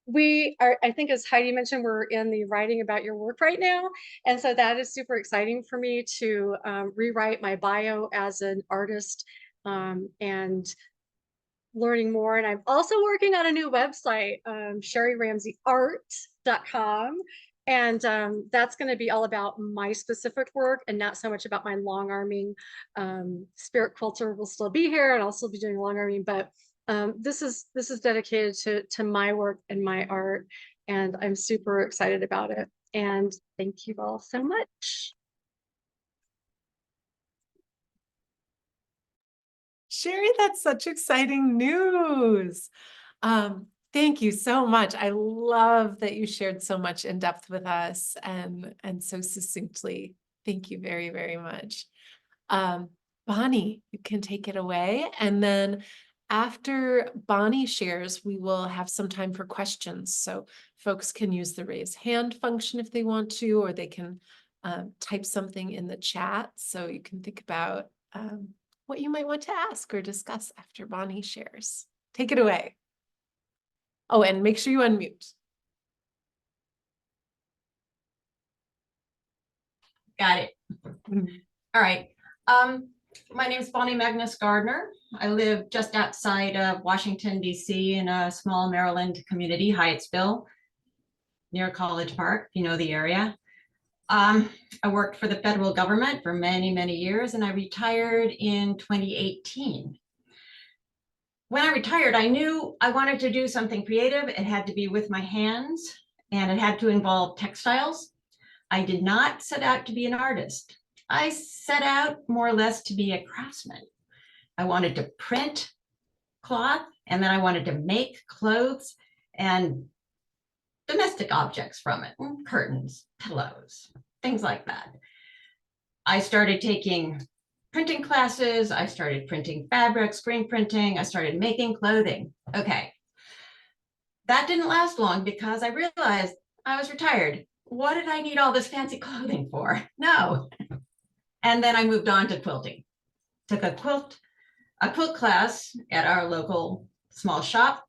We are, I think as Heidi mentioned, we're in the writing about your work right now. And so that is super exciting for me to rewrite my bio as an artist and learning more. And I'm also working on a new website, sherriramseyart.com. And that's going to be all about my specific work and not so much about my long arming. Spirit Quilter will still be here, and I'll still be doing long arming, but this is dedicated to my work and my art, and I'm super excited about it. And thank you all so much. Sherri, that's such exciting news. Thank you so much. I love that you shared so much in depth with us and so succinctly. Thank you very, very much. Bonnie, you can take it away. And then after Bonnie shares, we will have some time for questions. So folks can use the raise hand function if they want to, or they can type something in the chat. So you can think about what you might want to ask or discuss after Bonnie shares. Take it away. Oh, and make sure you unmute. Got it. All right. My name is Bonnie Magness-Gardiner. I live just outside of Washington, D.C. in a small Maryland community, Hyattsville, near College Park, if you know the area. I worked for the federal government for many, many years, and I retired in 2018. When I retired, I knew I wanted to do something creative. It had to be with my hands, and it had to involve textiles. I did not set out to be an artist. I set out more or less to be a craftsman. I wanted to print cloth, and then I wanted to make clothes and domestic objects from it, curtains, pillows, things like that. I started taking printing classes. I started printing fabric, screen printing. I started making clothing. Okay. That didn't last long because I realized I was retired. What did I need all this fancy clothing for? No. And then I moved on to quilting. Took a quilt class at our local small shop.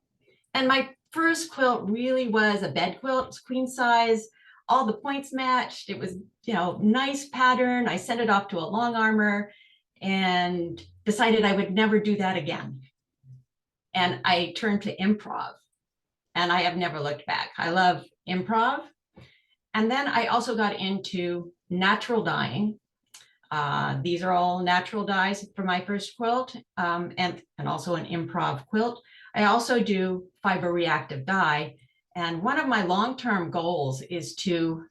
And my first quilt really was a bed quilt. It was queen size. All the points matched. It was, you know, nice pattern. I sent it off to a long armor and decided I would never do that again. And I turned to improv, and I have never looked back. I love improv. And then I also got into natural dyeing. These are all natural dyes for my first quilt, and also an improv quilt. I also do fiber reactive dye. And one of my long-term goals is to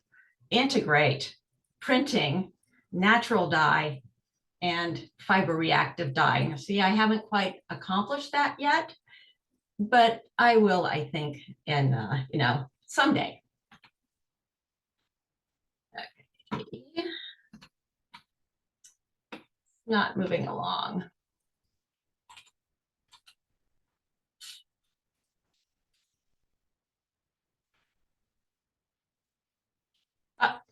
integrate printing, natural dye, and fiber reactive dye. See, I haven't quite accomplished that yet, but I will, I think, in, you know, someday. Okay. Not moving along.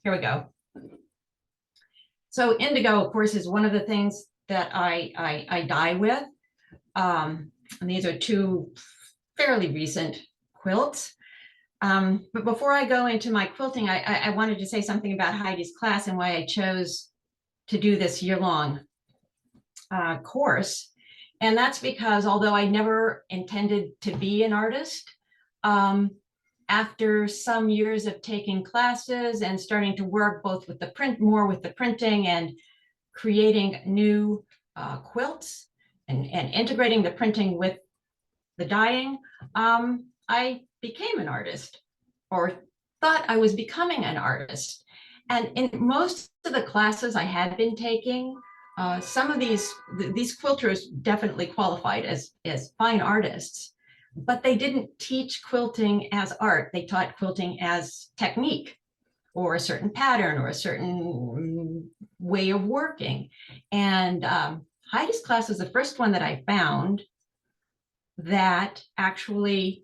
Here we go. So indigo, of course, is one of the things that I dye with. And these are two fairly recent quilts. But before I go into my quilting, I wanted to say something about Heidi's class and why I chose to do this year-long course. And that's because although I never intended to be an artist, after some years of taking classes and starting to work both with the more with the printing and creating new quilts and integrating the printing with the dyeing, I became an artist, or thought I was becoming an artist. And in most of the classes I had been taking, some of these quilters definitely qualified as fine artists, but they didn't teach quilting as art. They taught quilting as technique, or a certain pattern, or a certain way of working. And Heidi's class was the first one that I found that actually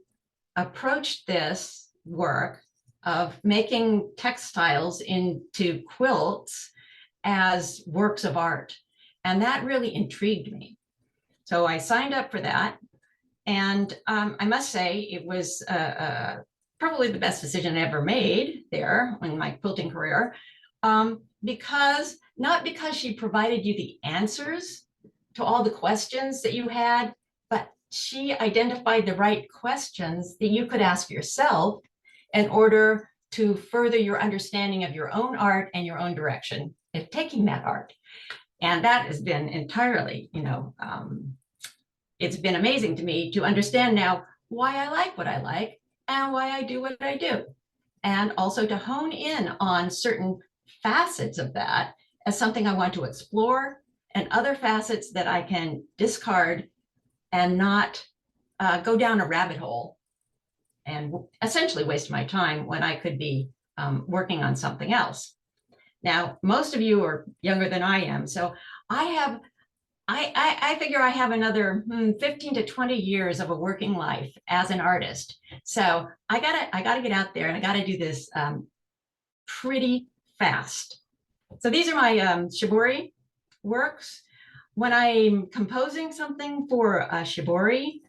approached this work of making textiles into quilts as works of art. And that really intrigued me. So I signed up for that. And I must say it was probably the best decision I ever made there in my quilting career, because not because she provided you the answers to all the questions that you had, but she identified the right questions that you could ask yourself in order to further your understanding of your own art and your own direction of taking that art. And that has been entirely, it's been amazing to me to understand now why I like what I like and why I do what I do. And also to hone in on certain facets of that as something I want to explore, and other facets that I can discard and not go down a rabbit hole and essentially waste my time when I could be working on something else. Now, most of you are younger than I am, so I figure I have another 15 to 20 years of a working life as an artist. So I gotta get out there, and I gotta do this pretty fast. So these are my shibori works. When I'm composing something for a shibori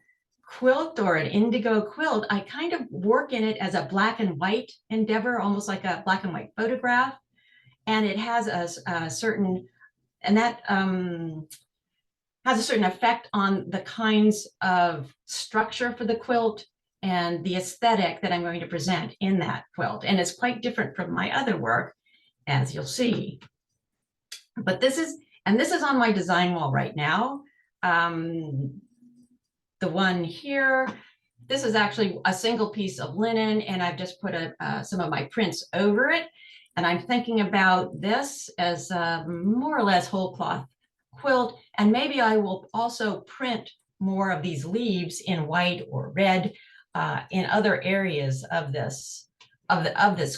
quilt or an indigo quilt, I kind of work in it as a black and white endeavor, almost like a black and white photograph. And it has a certain, and that has a certain effect on the kinds of structure for the quilt and the aesthetic that I'm going to present in that quilt. And it's quite different from my other work, as you'll see. But this is on my design wall right now. The one here, this is actually a single piece of linen, and I've just put some of my prints over it. And I'm thinking about this as a more or less whole cloth quilt. And maybe I will also print more of these leaves in white or red in other areas of this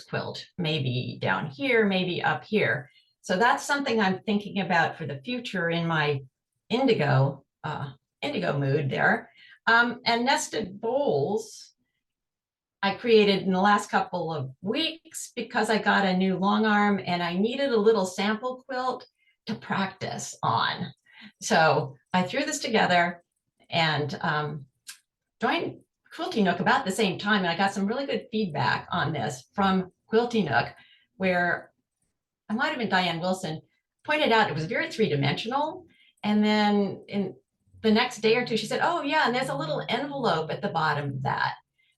quilt, maybe down here, maybe up here. So that's something I'm thinking about for the future in my indigo mood there. And nested bowls I created in the last couple of weeks because I got a new long arm and I needed a little sample quilt to practice on. So I threw this together and joined Quilty Nook about the same time. And I got some really good feedback on this from Quilty Nook, where I might have been Diane Wilson, pointed out it was very three-dimensional. And then in the next day or two, she said, oh yeah, and there's a little envelope at the bottom of that.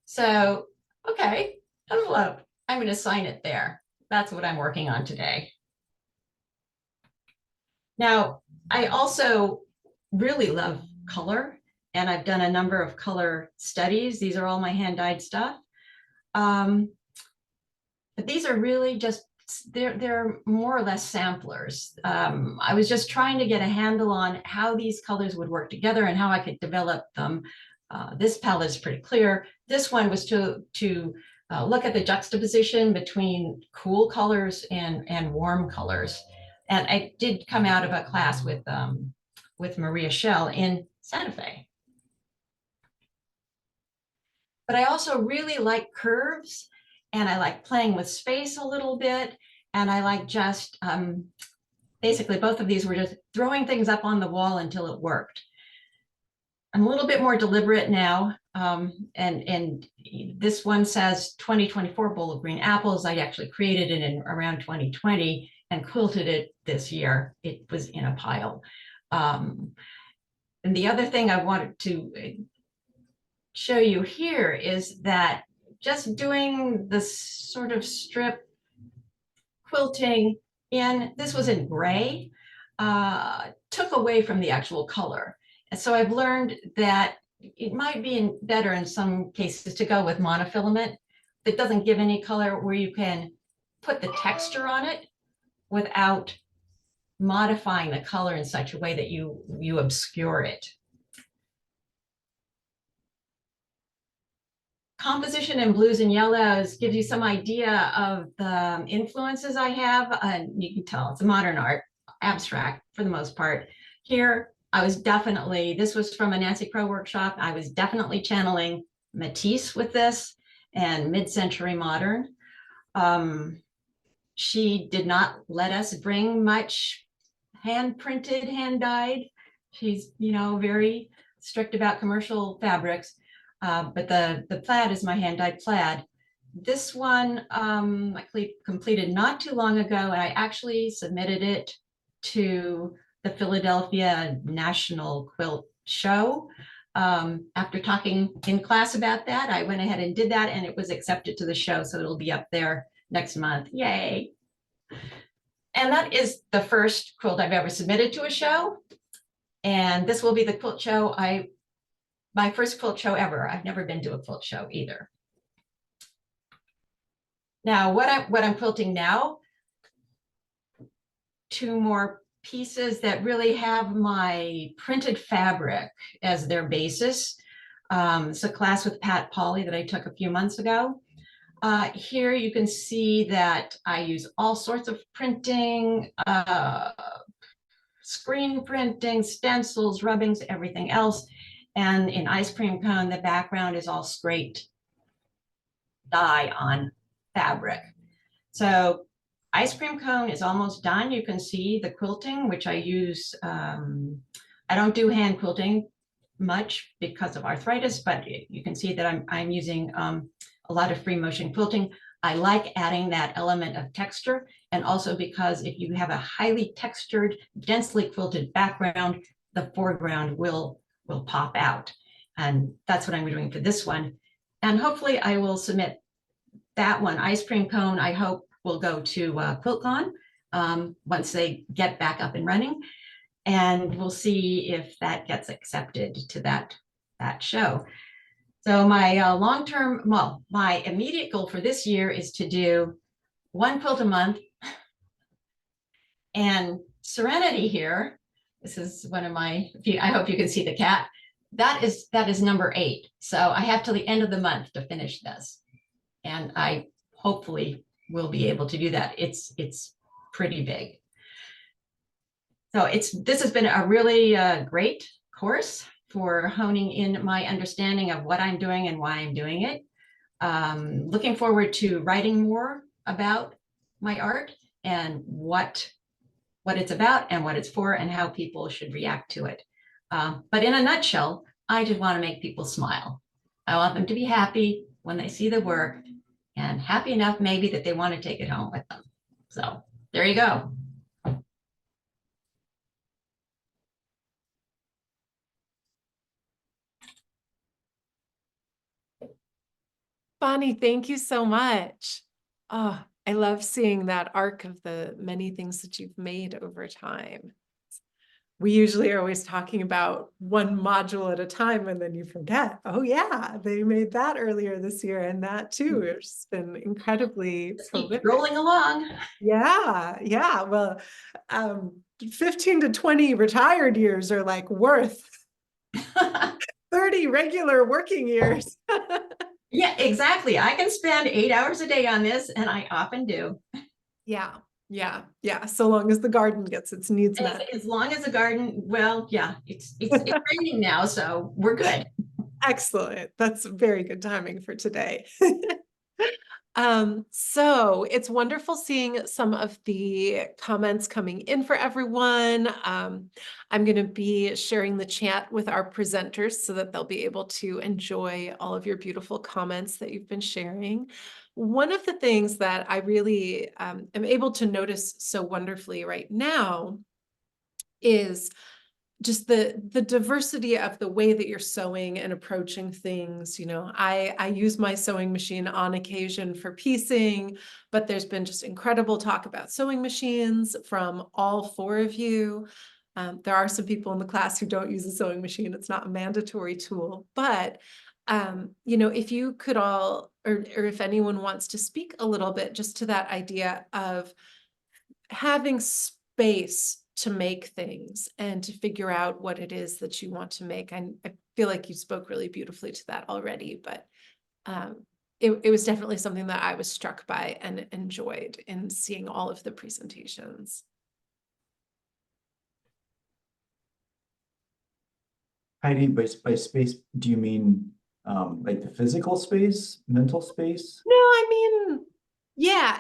So, okay, envelope, I'm going to sign it there. That's what I'm working on today. Now, I also really love color, and I've done a number of color studies. These are all my hand-dyed stuff. But these are really just, they're more or less samplers. I was just trying to get a handle on how these colors would work together and how I could develop them. This palette is pretty clear. This one was to look at the juxtaposition between cool colors and warm colors. And I did come out of a class with Maria Schell in Santa Fe. But I also really like curves, and I like playing with space a little bit, and I like just basically both of these were just throwing things up on the wall until it worked. I'm a little bit more deliberate now. And this one says 2024 bowl of green apples. I actually created it in around 2020 and quilted it this year. It was in a pile. And the other thing I wanted to show you here is that just doing this sort of strip quilting this was in gray, took away from the actual color. And so I've learned that it might be better in some cases to go with monofilament that doesn't give any color, where you can put the texture on it without modifying the color in such a way that you obscure it. Composition in blues and yellows gives you some idea of the influences I have. You can tell it's a modern art, abstract for the most part. Here, this was from a Nancy Crow workshop. I was definitely channeling Matisse with this and mid-century modern. She did not let us bring much hand-printed, hand-dyed. She's, very strict about commercial fabrics. But the plaid is my hand-dyed plaid. This one I completed not too long ago, and I actually submitted it to the Philadelphia National Quilt Show. After talking in class about that, I went ahead and did that, and it was accepted to the show, so it'll be up there next month. Yay! And that is the first quilt I've ever submitted to a show. And this will be the quilt show my first quilt show ever. I've never been to a quilt show either. Now, what I'm quilting now, 2 more pieces that really have my printed fabric as their basis. It's a class with Pat Polly that I took a few months ago. Here you can see that I use all sorts of printing, screen printing, stencils, rubbings, everything else. And in ice cream cone, the background is all scraped dye on fabric. So ice cream cone is almost done. You can see the quilting, which I use. I don't do hand quilting much because of arthritis, but you can see that I'm using a lot of free motion quilting. I like adding that element of texture, and also because if you have a highly textured, densely quilted background, the foreground will pop out. And that's what I'm doing for this one. And hopefully I will submit that one. Ice cream cone, I hope, will go to QuiltCon once they get back up and running. And we'll see if that gets accepted to that show. So my my immediate goal for this year is to do 1 quilt a month. And Serenity here, this is one of my, I hope you can see the cat. That is number 8. So I have till the end of the month to finish this. And I hopefully will be able to do that. It's pretty big. So this has been a really great course for honing in my understanding of what I'm doing and why I'm doing it. Looking forward to writing more about my art and what it's about and what it's for and how people should react to it. But in a nutshell, I just want to make people smile. I want them to be happy when they see the work, and happy enough maybe that they want to take it home with them. So there you go. Bonnie, thank you so much. Oh, I love seeing that arc of the many things that you've made over time. We usually are always talking about one module at a time, and then you forget, oh yeah, they made that earlier this year, and that too. It's been incredibly Keep rolling along. Yeah. Well, 15 to 20 retired years are like worth 30 regular working years. Yeah, exactly. I can spend 8 hours a day on this, and I often do. Yeah. So long as the garden gets its needs met. As long as the garden, well, yeah, it's raining now, so we're good. Excellent. That's very good timing for today. So it's wonderful seeing some of the comments coming in for everyone. I'm going to be sharing the chat with our presenters so that they'll be able to enjoy all of your beautiful comments that you've been sharing. One of the things that I really am able to notice so wonderfully right now is just the diversity of the way that you're sewing and approaching things. You know, I use my sewing machine on occasion for piecing, but there's been just incredible talk about sewing machines from all four of you. There are some people in the class who don't use a sewing machine. It's not a mandatory tool, but you know, if you could all, or if anyone wants to speak a little bit just to that idea of having space to make things and to figure out what it is that you want to make. I feel like you spoke really beautifully to that already, but it was definitely something that I was struck by and enjoyed in seeing all of the presentations. Heidi, by space, do you mean like the physical space, mental space? No, I mean, yeah,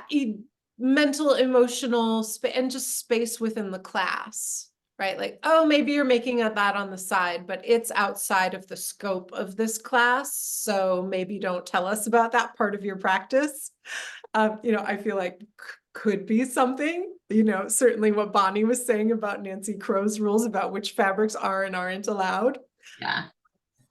mental, emotional space, and just space within the class, right? Like, oh, maybe you're making that on the side, but it's outside of the scope of this class. So maybe don't tell us about that part of your practice. You know, I feel like could be something, you know, certainly what Bonnie was saying about Nancy Crow's rules about which fabrics are and aren't allowed. Yeah.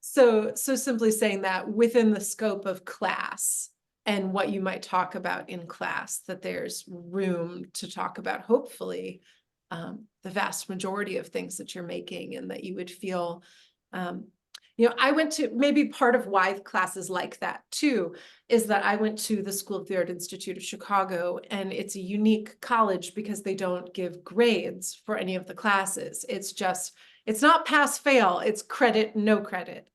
So simply saying that within the scope of class and what you might talk about in class, that there's room to talk about, hopefully, the vast majority of things that you're making, and that you would feel, you know, I went to, maybe part of why classes like that too, is that I went to the School of the Art Institute of Chicago, and it's a unique college because they don't give grades for any of the classes. It's just, it's not pass fail, it's credit, no credit.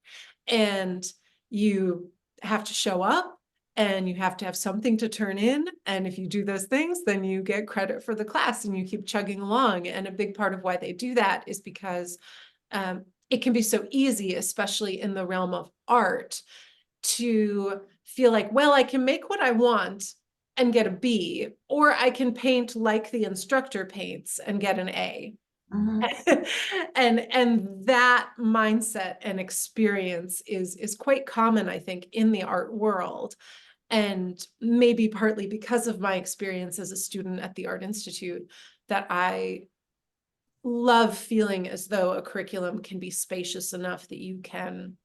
And you have to show up and you have to have something to turn in. And if you do those things, then you get credit for the class and you keep chugging along. And a big part of why they do that is because it can be so easy, especially in the realm of art, to feel like, well, I can make what I want and get a B, or I can paint like the instructor paints and get an A. And that mindset and experience is quite common, I think, in the art world. And maybe partly because of my experience as a student at the Art Institute, that I love feeling as though a curriculum can be spacious enough that you can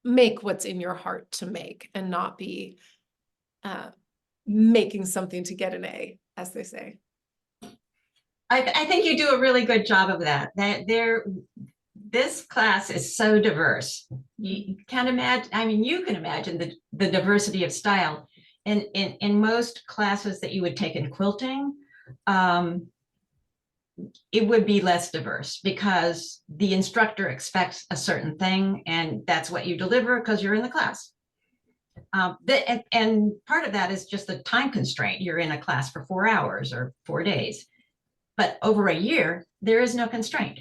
make what's in your heart to make and not be making something to get an A, as they say. I think you do a really good job of that. This class is so diverse. You can't imagine, I mean, you can imagine the diversity of style. And in most classes that you would take in quilting, it would be less diverse because the instructor expects a certain thing and that's what you deliver because you're in the class. And part of that is just the time constraint. You're in a class for 4 hours or 4 days. But over a year, there is no constraint.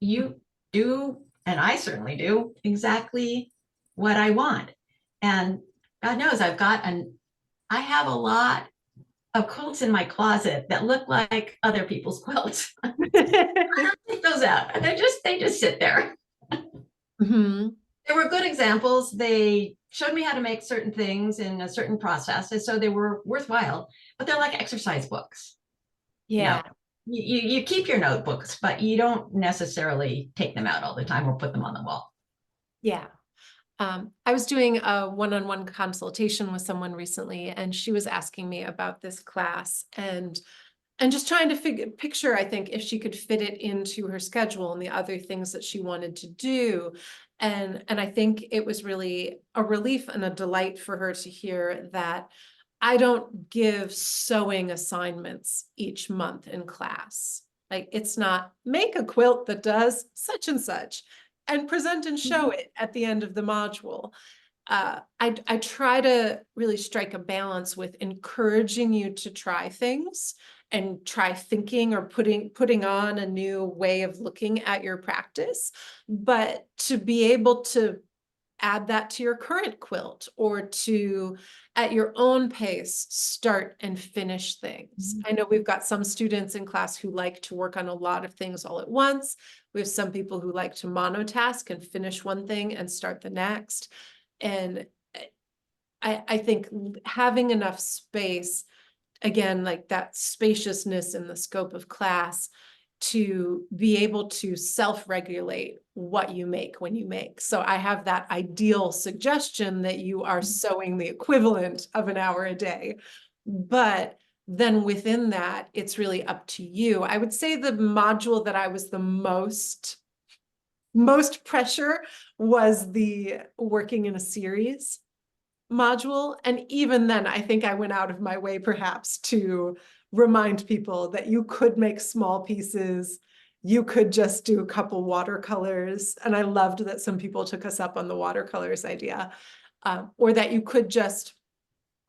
You do, and I certainly do, exactly what I want. And God knows I have a lot of quilts in my closet that look like other people's quilts. I don't take those out. They just sit there. Mm-hmm. They were good examples. They showed me how to make certain things in a certain process. And so they were worthwhile, but they're like exercise books. Yeah. You know, you keep your notebooks, but you don't necessarily take them out all the time or put them on the wall. Yeah. I was doing a one-on-one consultation with someone recently, and she was asking me about this class and just trying to picture, I think, if she could fit it into her schedule and the other things that she wanted to do. And I think it was really a relief and a delight for her to hear that I don't give sewing assignments each month in class. Like, it's not make a quilt that does such and such and present and show it at the end of the module. I try to really strike a balance with encouraging you to try things and try thinking or putting on a new way of looking at your practice, but to be able to add that to your current quilt, or to, at your own pace, start and finish things. I know we've got some students in class who like to work on a lot of things all at once. We have some people who like to monotask and finish one thing and start the next. And I think having enough space, again, like that spaciousness in the scope of class, to be able to self-regulate what you make when you make. So I have that ideal suggestion that you are sewing the equivalent of an hour a day. But then within that, it's really up to you. I would say the module that I was the most pressure was the working in a series module. And even then, I think I went out of my way perhaps to remind people that you could make small pieces. You could just do a couple watercolors. And I loved that some people took us up on the watercolors idea. Or that you could just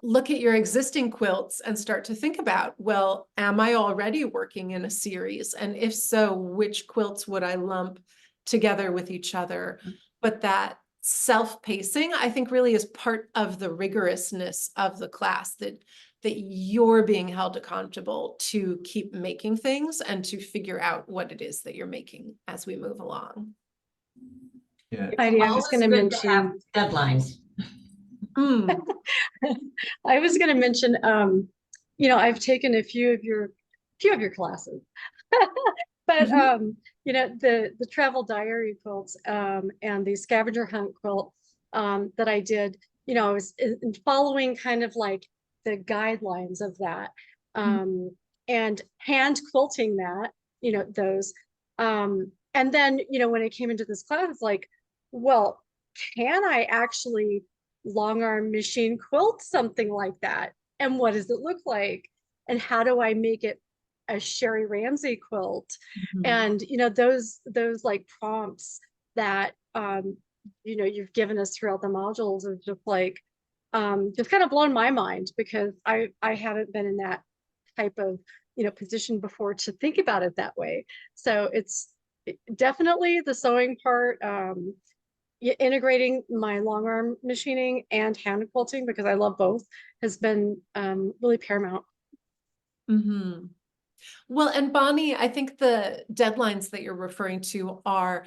look at your existing quilts and start to think about, well, am I already working in a series? And if so, which quilts would I lump together with each other? But that self-pacing, I think, really is part of the rigorousness of the class, that you're being held accountable to keep making things and to figure out what it is that you're making as we move along. Yeah. Heidi, I was Always going to good to have mention, deadlines. I was going to mention, you know, I've taken a few of your classes, but you know, the travel diary quilts and the scavenger hunt quilt that I did, you know, I was following kind of like the guidelines of that, and hand quilting that, you know, those, and then, you know, when I came into this class, it's like, well, can I actually long arm machine quilt something like that? And what does it look like? And how do I make it a Sherri Ramsey quilt? And, you know, those like prompts that, you know, you've given us throughout the modules are just like, just kind of blown my mind, because I haven't been in that type of, you know, position before to think about it that way. So it's definitely the sewing part, integrating my long arm machining and hand quilting, because I love both, has been really paramount. Well, and Bonnie, I think the deadlines that you're referring to are,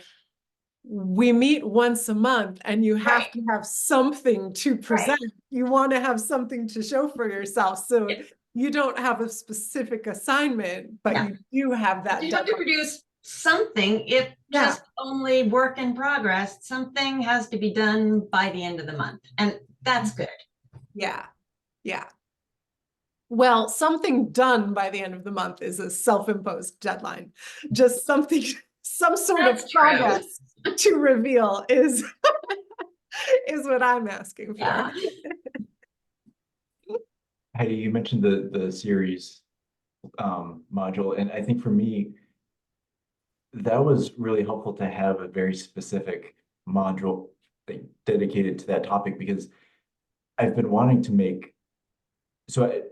we meet once a month and you have to have something to present. You want to have something to show for yourself. So you don't have a specific assignment, but you do have that. You have to produce something, if just only work in progress. Something has to be done by the end of the month, and that's good. Yeah. Well, something done by the end of the month is a self-imposed deadline. Just something, some sort of progress to reveal is what I'm asking for. Yeah. Heidi, you mentioned the series module, and I think for me, that was really helpful to have a very specific module dedicated to that topic, because I've been wanting to make, so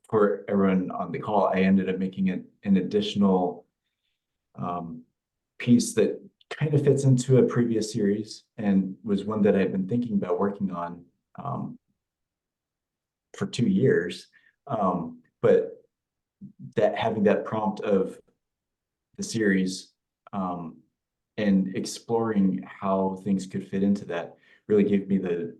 for everyone on the call, I ended up making an additional piece that kind of fits into a previous series, and was one that I've been thinking about working on for 2 years. But that having that prompt of the series and exploring how things could fit into that really gave me the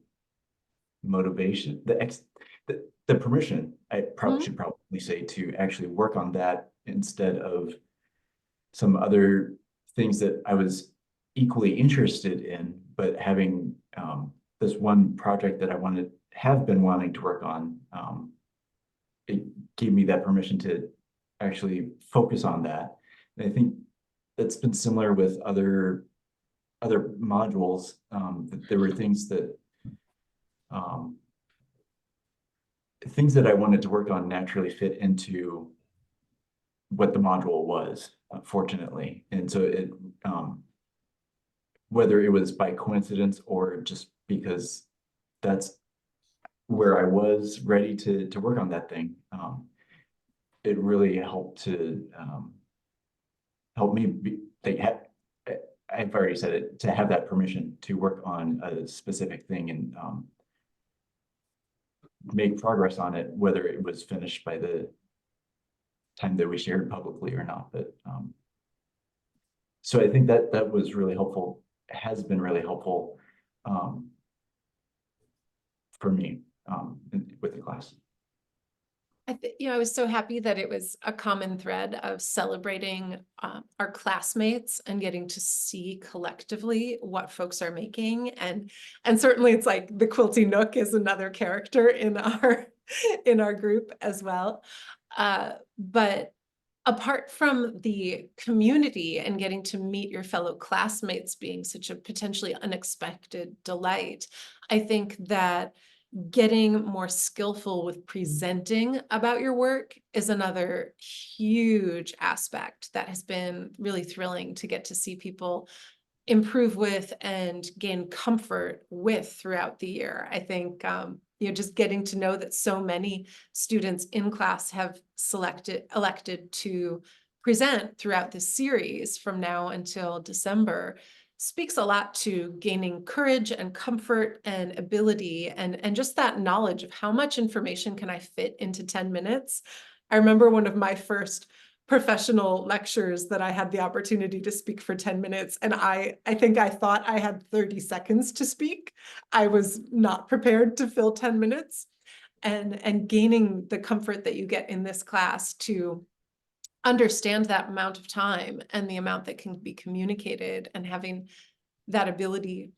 motivation, the permission, I should probably say, to actually work on that instead of some other things that I was equally interested in, but having this one project that I have been wanting to work on, it gave me that permission to actually focus on that. And I think that's been similar with other modules, that there were things that I wanted to work on naturally fit into what the module was, fortunately. And so it, whether it was by coincidence or just because that's where I was ready to work on that thing, it really helped to help me I've already said it, to have that permission to work on a specific thing and make progress on it, whether it was finished by the time that we shared publicly or not. But so I think that that was really helpful, has been really helpful for me with the class. I was so happy that it was a common thread of celebrating our classmates and getting to see collectively what folks are making. And certainly it's like the Quilty Nook is another character in our group as well. But apart from the community and getting to meet your fellow classmates being such a potentially unexpected delight, I think that getting more skillful with presenting about your work is another huge aspect that has been really thrilling to get to see people improve with and gain comfort with throughout the year. I think, just getting to know that so many students in class have elected to present throughout this series from now until December speaks a lot to gaining courage and comfort and ability and just that knowledge of how much information can I fit into 10 minutes. I remember one of my first professional lectures that I had the opportunity to speak for 10 minutes. And I think I thought I had 30 seconds to speak. I was not prepared to fill 10 minutes and gaining the comfort that you get in this class to understand that amount of time and the amount that can be communicated and having that ability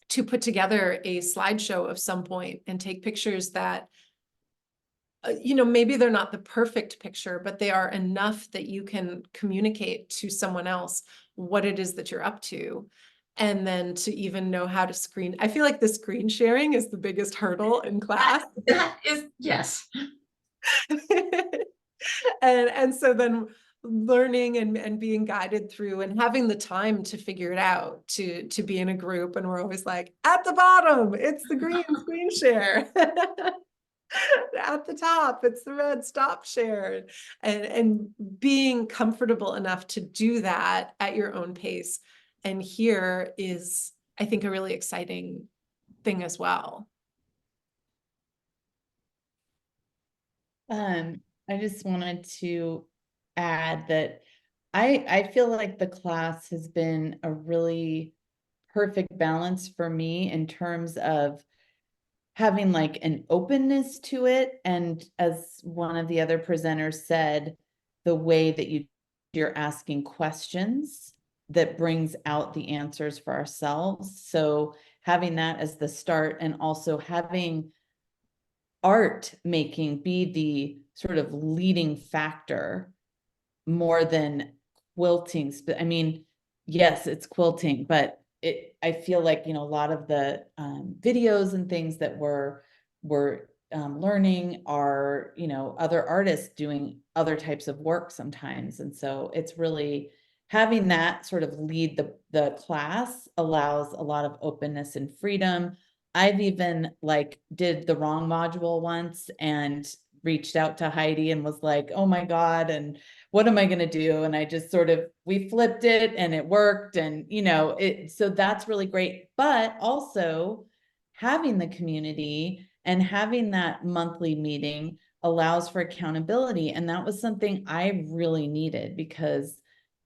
to put together a slideshow of some point and take pictures that maybe they're not the perfect picture, but they are enough that you can communicate to someone else what it is that you're up to. And then to even know how to screen. I feel like the screen sharing is the biggest hurdle in class. That is, yes. And so then learning and being guided through and having the time to figure it out, to be in a group, and we're always like, at the bottom, it's the green screen share. At the top, it's the red stop share. And being comfortable enough to do that at your own pace. And here is, I think, a really exciting thing as well. I just wanted to add that I feel like the class has been a really perfect balance for me in terms of having like an openness to it. And as one of the other presenters said, the way that you're asking questions that brings out the answers for ourselves. So having that as the start, and also having art making be the sort of leading factor more than quilting. I mean, yes, it's quilting, but I feel like, a lot of the videos and things that we're learning are, other artists doing other types of work sometimes. And so it's really having that sort of lead the class allows a lot of openness and freedom. I've even did the wrong module once and reached out to Heidi and was like, oh my God, and what am I going to do? And I just we flipped it and it worked. And, so that's really great. But also having the community and having that monthly meeting allows for accountability. And that was something I really needed, because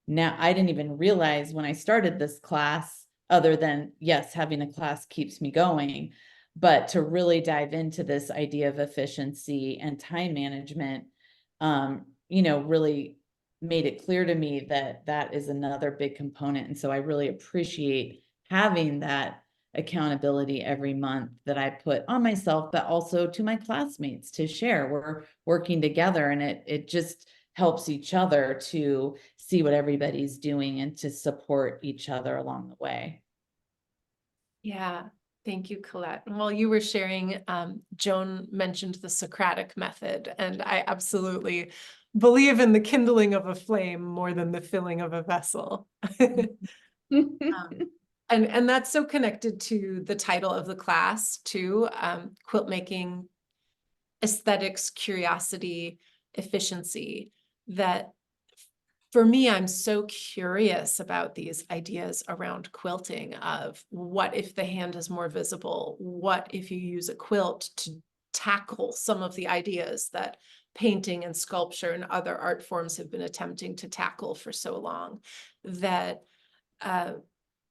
now I didn't even realize when I started this class, other than, yes, having a class keeps me going, but to really dive into this idea of efficiency and time management, really made it clear to me that that is another big component. And so I really appreciate having that accountability every month that I put on myself, but also to my classmates to share. We're working together, and it just helps each other to see what everybody's doing and to support each other along the way. Yeah, thank you, Colette. And while you were sharing, Joan mentioned the Socratic method, and I absolutely believe in the kindling of a flame more than the filling of a vessel. And that's so connected to the title of the class too, quilt making, aesthetics, curiosity, efficiency, that for me, I'm so curious about these ideas around quilting of what if the hand is more visible? What if you use a quilt to tackle some of the ideas that painting and sculpture and other art forms have been attempting to tackle for so long? That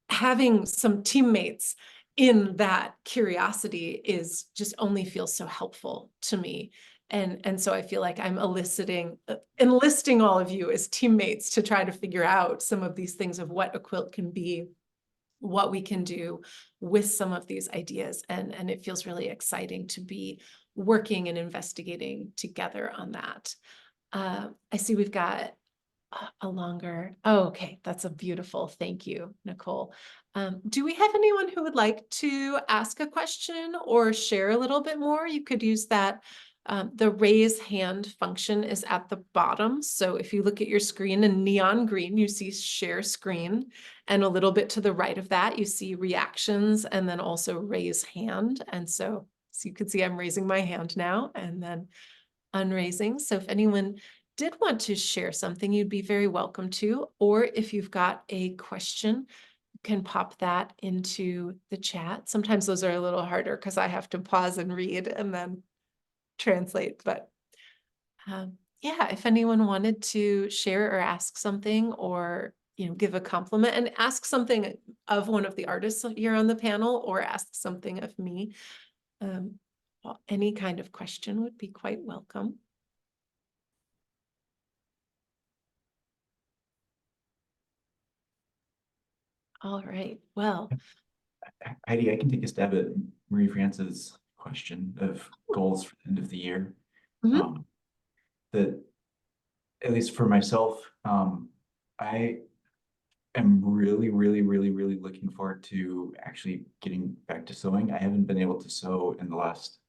having some teammates in that curiosity is just only feels so helpful to me. And so I feel like I'm enlisting all of you as teammates to try to figure out some of these things of what a quilt can be, what we can do with some of these ideas. And it feels really exciting to be working and investigating together on that. I see we've got a longer, oh, okay, that's a beautiful, thank you, Nicole. Do we have anyone who would like to ask a question or share a little bit more? You could use that. The raise hand function is at the bottom. So if you look at your screen in neon green, you see share screen. And a little bit to the right of that, you see reactions and then also raise hand. And so you can see I'm raising my hand now and then unraising. So if anyone did want to share something, you'd be very welcome to. Or if you've got a question, you can pop that into the chat. Sometimes those are a little harder because I have to pause and read and then translate. But yeah, if anyone wanted to share or ask something or give a compliment and ask something of one of the artists here on the panel or ask something of me, well, any kind of question would be quite welcome. All right, well. Heidi, I can take a stab at Marie France's question of goals for the end of the year. Mhm. That, at least for myself, I am really, really, really, really looking forward to actually getting back to sewing. I haven't been able to sew in the last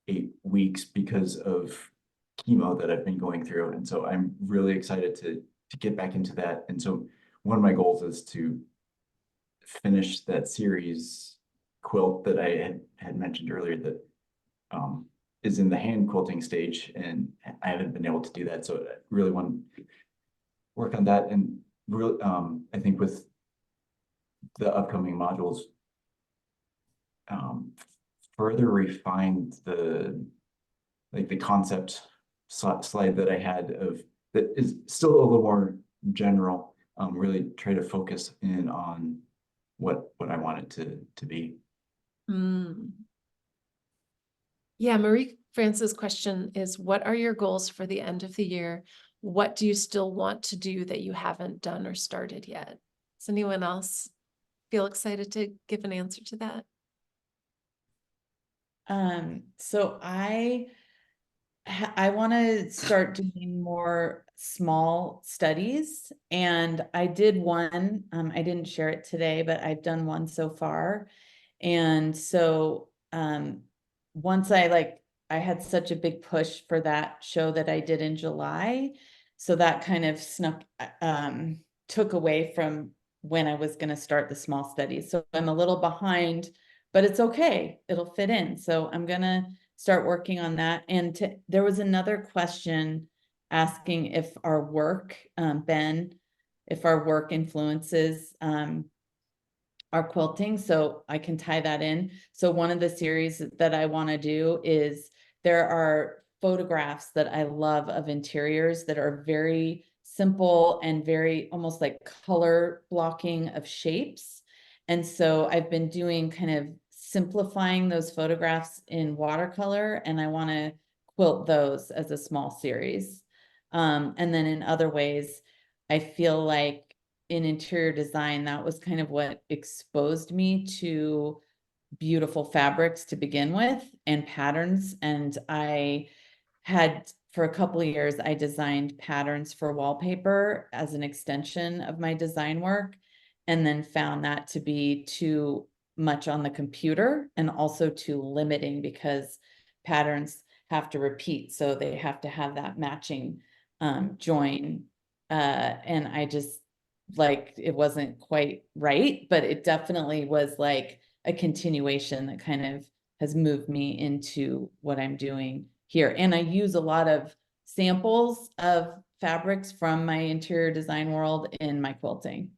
8 weeks because of chemo that I've been going through. And so I'm really excited to get back into that. And so one of my goals is to finish that series quilt that I had mentioned earlier that is in the hand quilting stage, and I haven't been able to do that. So I really want to work on that. And really, I think with the upcoming modules, further refine the concept slide that I had of that is still a little more general. Really try to focus in on what I want it to be. Yeah, Marie France's question is, what are your goals for the end of the year? What do you still want to do that you haven't done or started yet? Does anyone else feel excited to give an answer to that? So I want to start doing more small studies, and I did one. I didn't share it today, but I've done one so far. And so once I had such a big push for that show that I did in July, so that kind of took away from when I was going to start the small studies. So I'm a little behind, but it's okay. It'll fit in. So I'm going to start working on that. And there was another question asking if our work, Ben, if our work influences our quilting. So I can tie that in. So one of the series that I want to do is there are photographs that I love of interiors that are very simple and very almost like color blocking of shapes. And so I've been doing kind of simplifying those photographs in watercolor, and I want to quilt those as a small series. And then in other ways, I feel like in interior design, that was kind of what exposed me to beautiful fabrics to begin with and patterns. And I had, for a couple of years, I designed patterns for wallpaper as an extension of my design work, and then found that to be too much on the computer and also too limiting because patterns have to repeat. So they have to have that matching join. And I just, it wasn't quite right, but it definitely was like a continuation that kind of has moved me into what I'm doing here. And I use a lot of samples of fabrics from my interior design world in my quilting.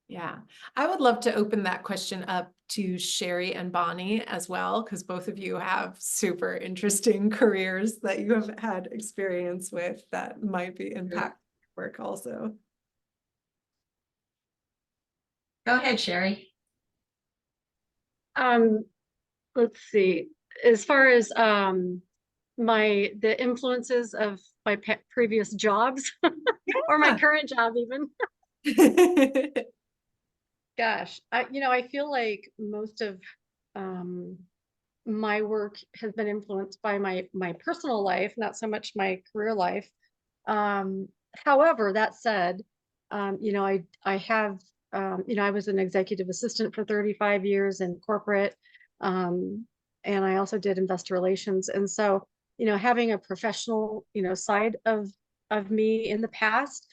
Yeah, I would love to open that question up to Sherri and Bonnie as well, because both of you have super interesting careers that you have had experience with that might be impact work also. Go ahead, Sherri. Let's see. As far as the influences of my previous jobs or my current job even. Gosh, I feel like most of my work has been influenced by my personal life, not so much my career life. However, that said, I have, I was an executive assistant for 35 years in corporate, and I also did investor relations. And so, having a professional, side of me in the past,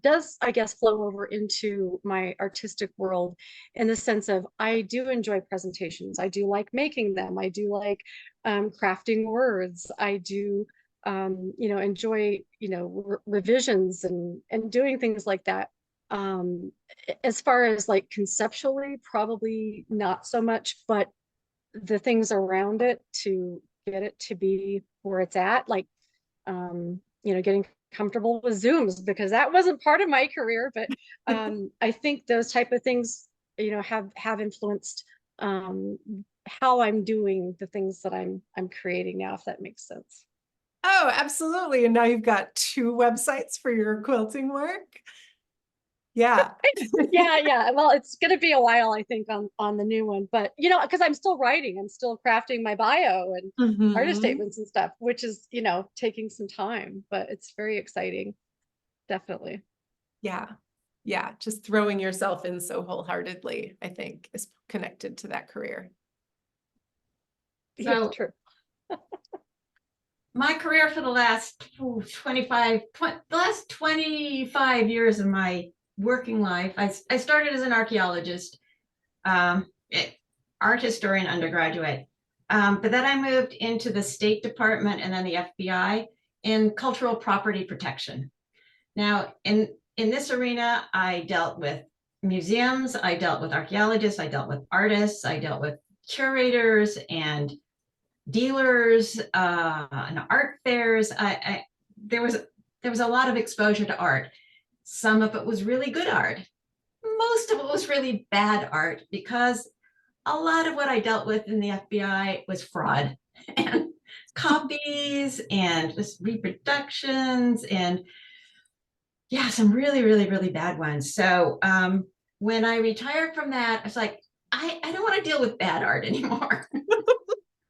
does, I guess, flow over into my artistic world in the sense of I do enjoy presentations. I do like making them. I do like crafting words. I do, enjoy, revisions and doing things like that. As far as like conceptually, probably not so much, but the things around it to get it to be where it's at, like, getting comfortable with Zooms, because that wasn't part of my career, but I think those type of things, have influenced how I'm doing the things that I'm creating now, if that makes sense. Oh, absolutely. And now you've got 2 websites for your quilting work. Yeah. Yeah. Well, it's going to be a while, I think, on the new one, but because I'm still writing, I'm still crafting my bio and artist statements and stuff, which is, taking some time, but it's very exciting. Definitely. Yeah. Yeah. Just throwing yourself in so wholeheartedly, I think, is connected to that career. Yeah, So true. my career for the last 25 years of my working life, I started as an archaeologist, art historian undergraduate. But then I moved into the State Department and then the FBI in cultural property protection. Now, in this arena, I dealt with museums, I dealt with archaeologists, I dealt with artists, I dealt with curators and dealers, and art fairs. There was a lot of exposure to art. Some of it was really good art. Most of it was really bad art, because a lot of what I dealt with in the FBI was fraud and copies and just reproductions and some really, really, really bad ones. So when I retired from that, I was like, I don't want to deal with bad art anymore.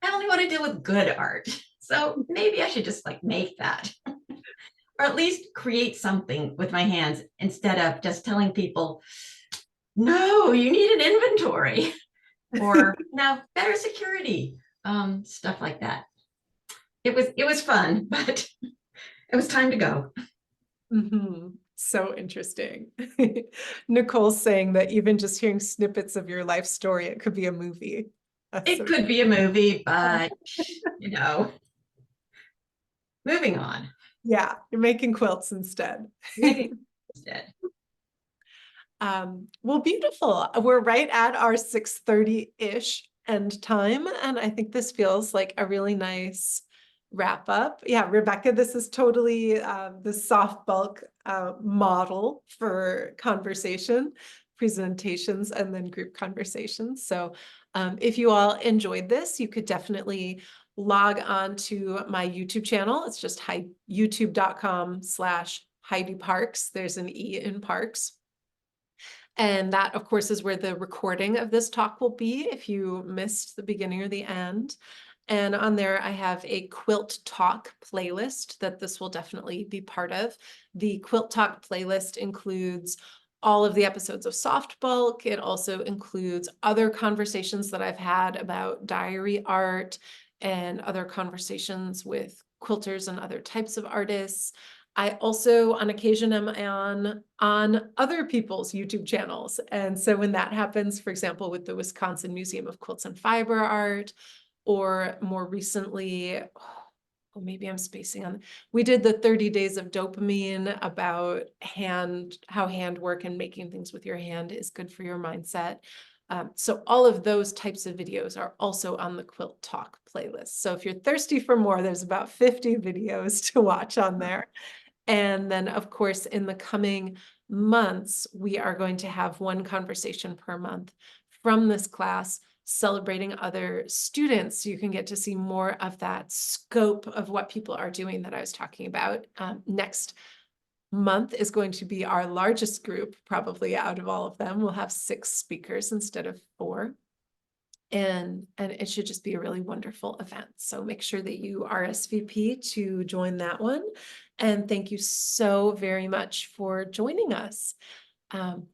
I only want to deal with good art. So maybe I should just like make that or at least create something with my hands instead of just telling people, no, you need an inventory or now better security, stuff like that. It was fun, but it was time to go. So interesting. Nicole's saying that even just hearing snippets of your life story, it could be a movie. It could be a movie, but moving on. Yeah, you're making quilts instead. Well, beautiful. We're right at our 6:30-ish end time, and I think this feels like a really nice wrap up. Yeah, Rebecca, this is totally the soft bulk model for conversation, presentations, and then group conversations. So if you all enjoyed this, you could definitely log on to my YouTube channel. It's just youtube.com/Heidi Parkes. There's an E in Parkes. And that, of course, is where the recording of this talk will be if you missed the beginning or the end. And on there, I have a Quilt Talk playlist that this will definitely be part of. The Quilt Talk playlist includes all of the episodes of Soft Bulk. It also includes other conversations that I've had about diary art and other conversations with quilters and other types of artists. I also, on occasion, am on other people's YouTube channels. And so when that happens, for example, with the Wisconsin Museum of Quilts and Fiber Art, or more recently, oh, maybe I'm spacing on, we did the 30 days of dopamine about how handwork and making things with your hand is good for your mindset. So all of those types of videos are also on the Quilt Talk playlist. So if you're thirsty for more, there's about 50 videos to watch on there. And then, of course, in the coming months, we are going to have one conversation per month from this class celebrating other students. So you can get to see more of that scope of what people are doing that I was talking about. Next month is going to be our largest group, probably out of all of them. We'll have 6 speakers instead of 4. And it should just be a really wonderful event. So make sure that you RSVP to join that one. And thank you so very much for joining us. All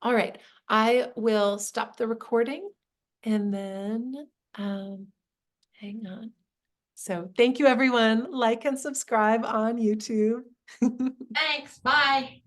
right, I will stop the recording and then hang on. So thank you, everyone. Like and subscribe on YouTube. Thanks, bye.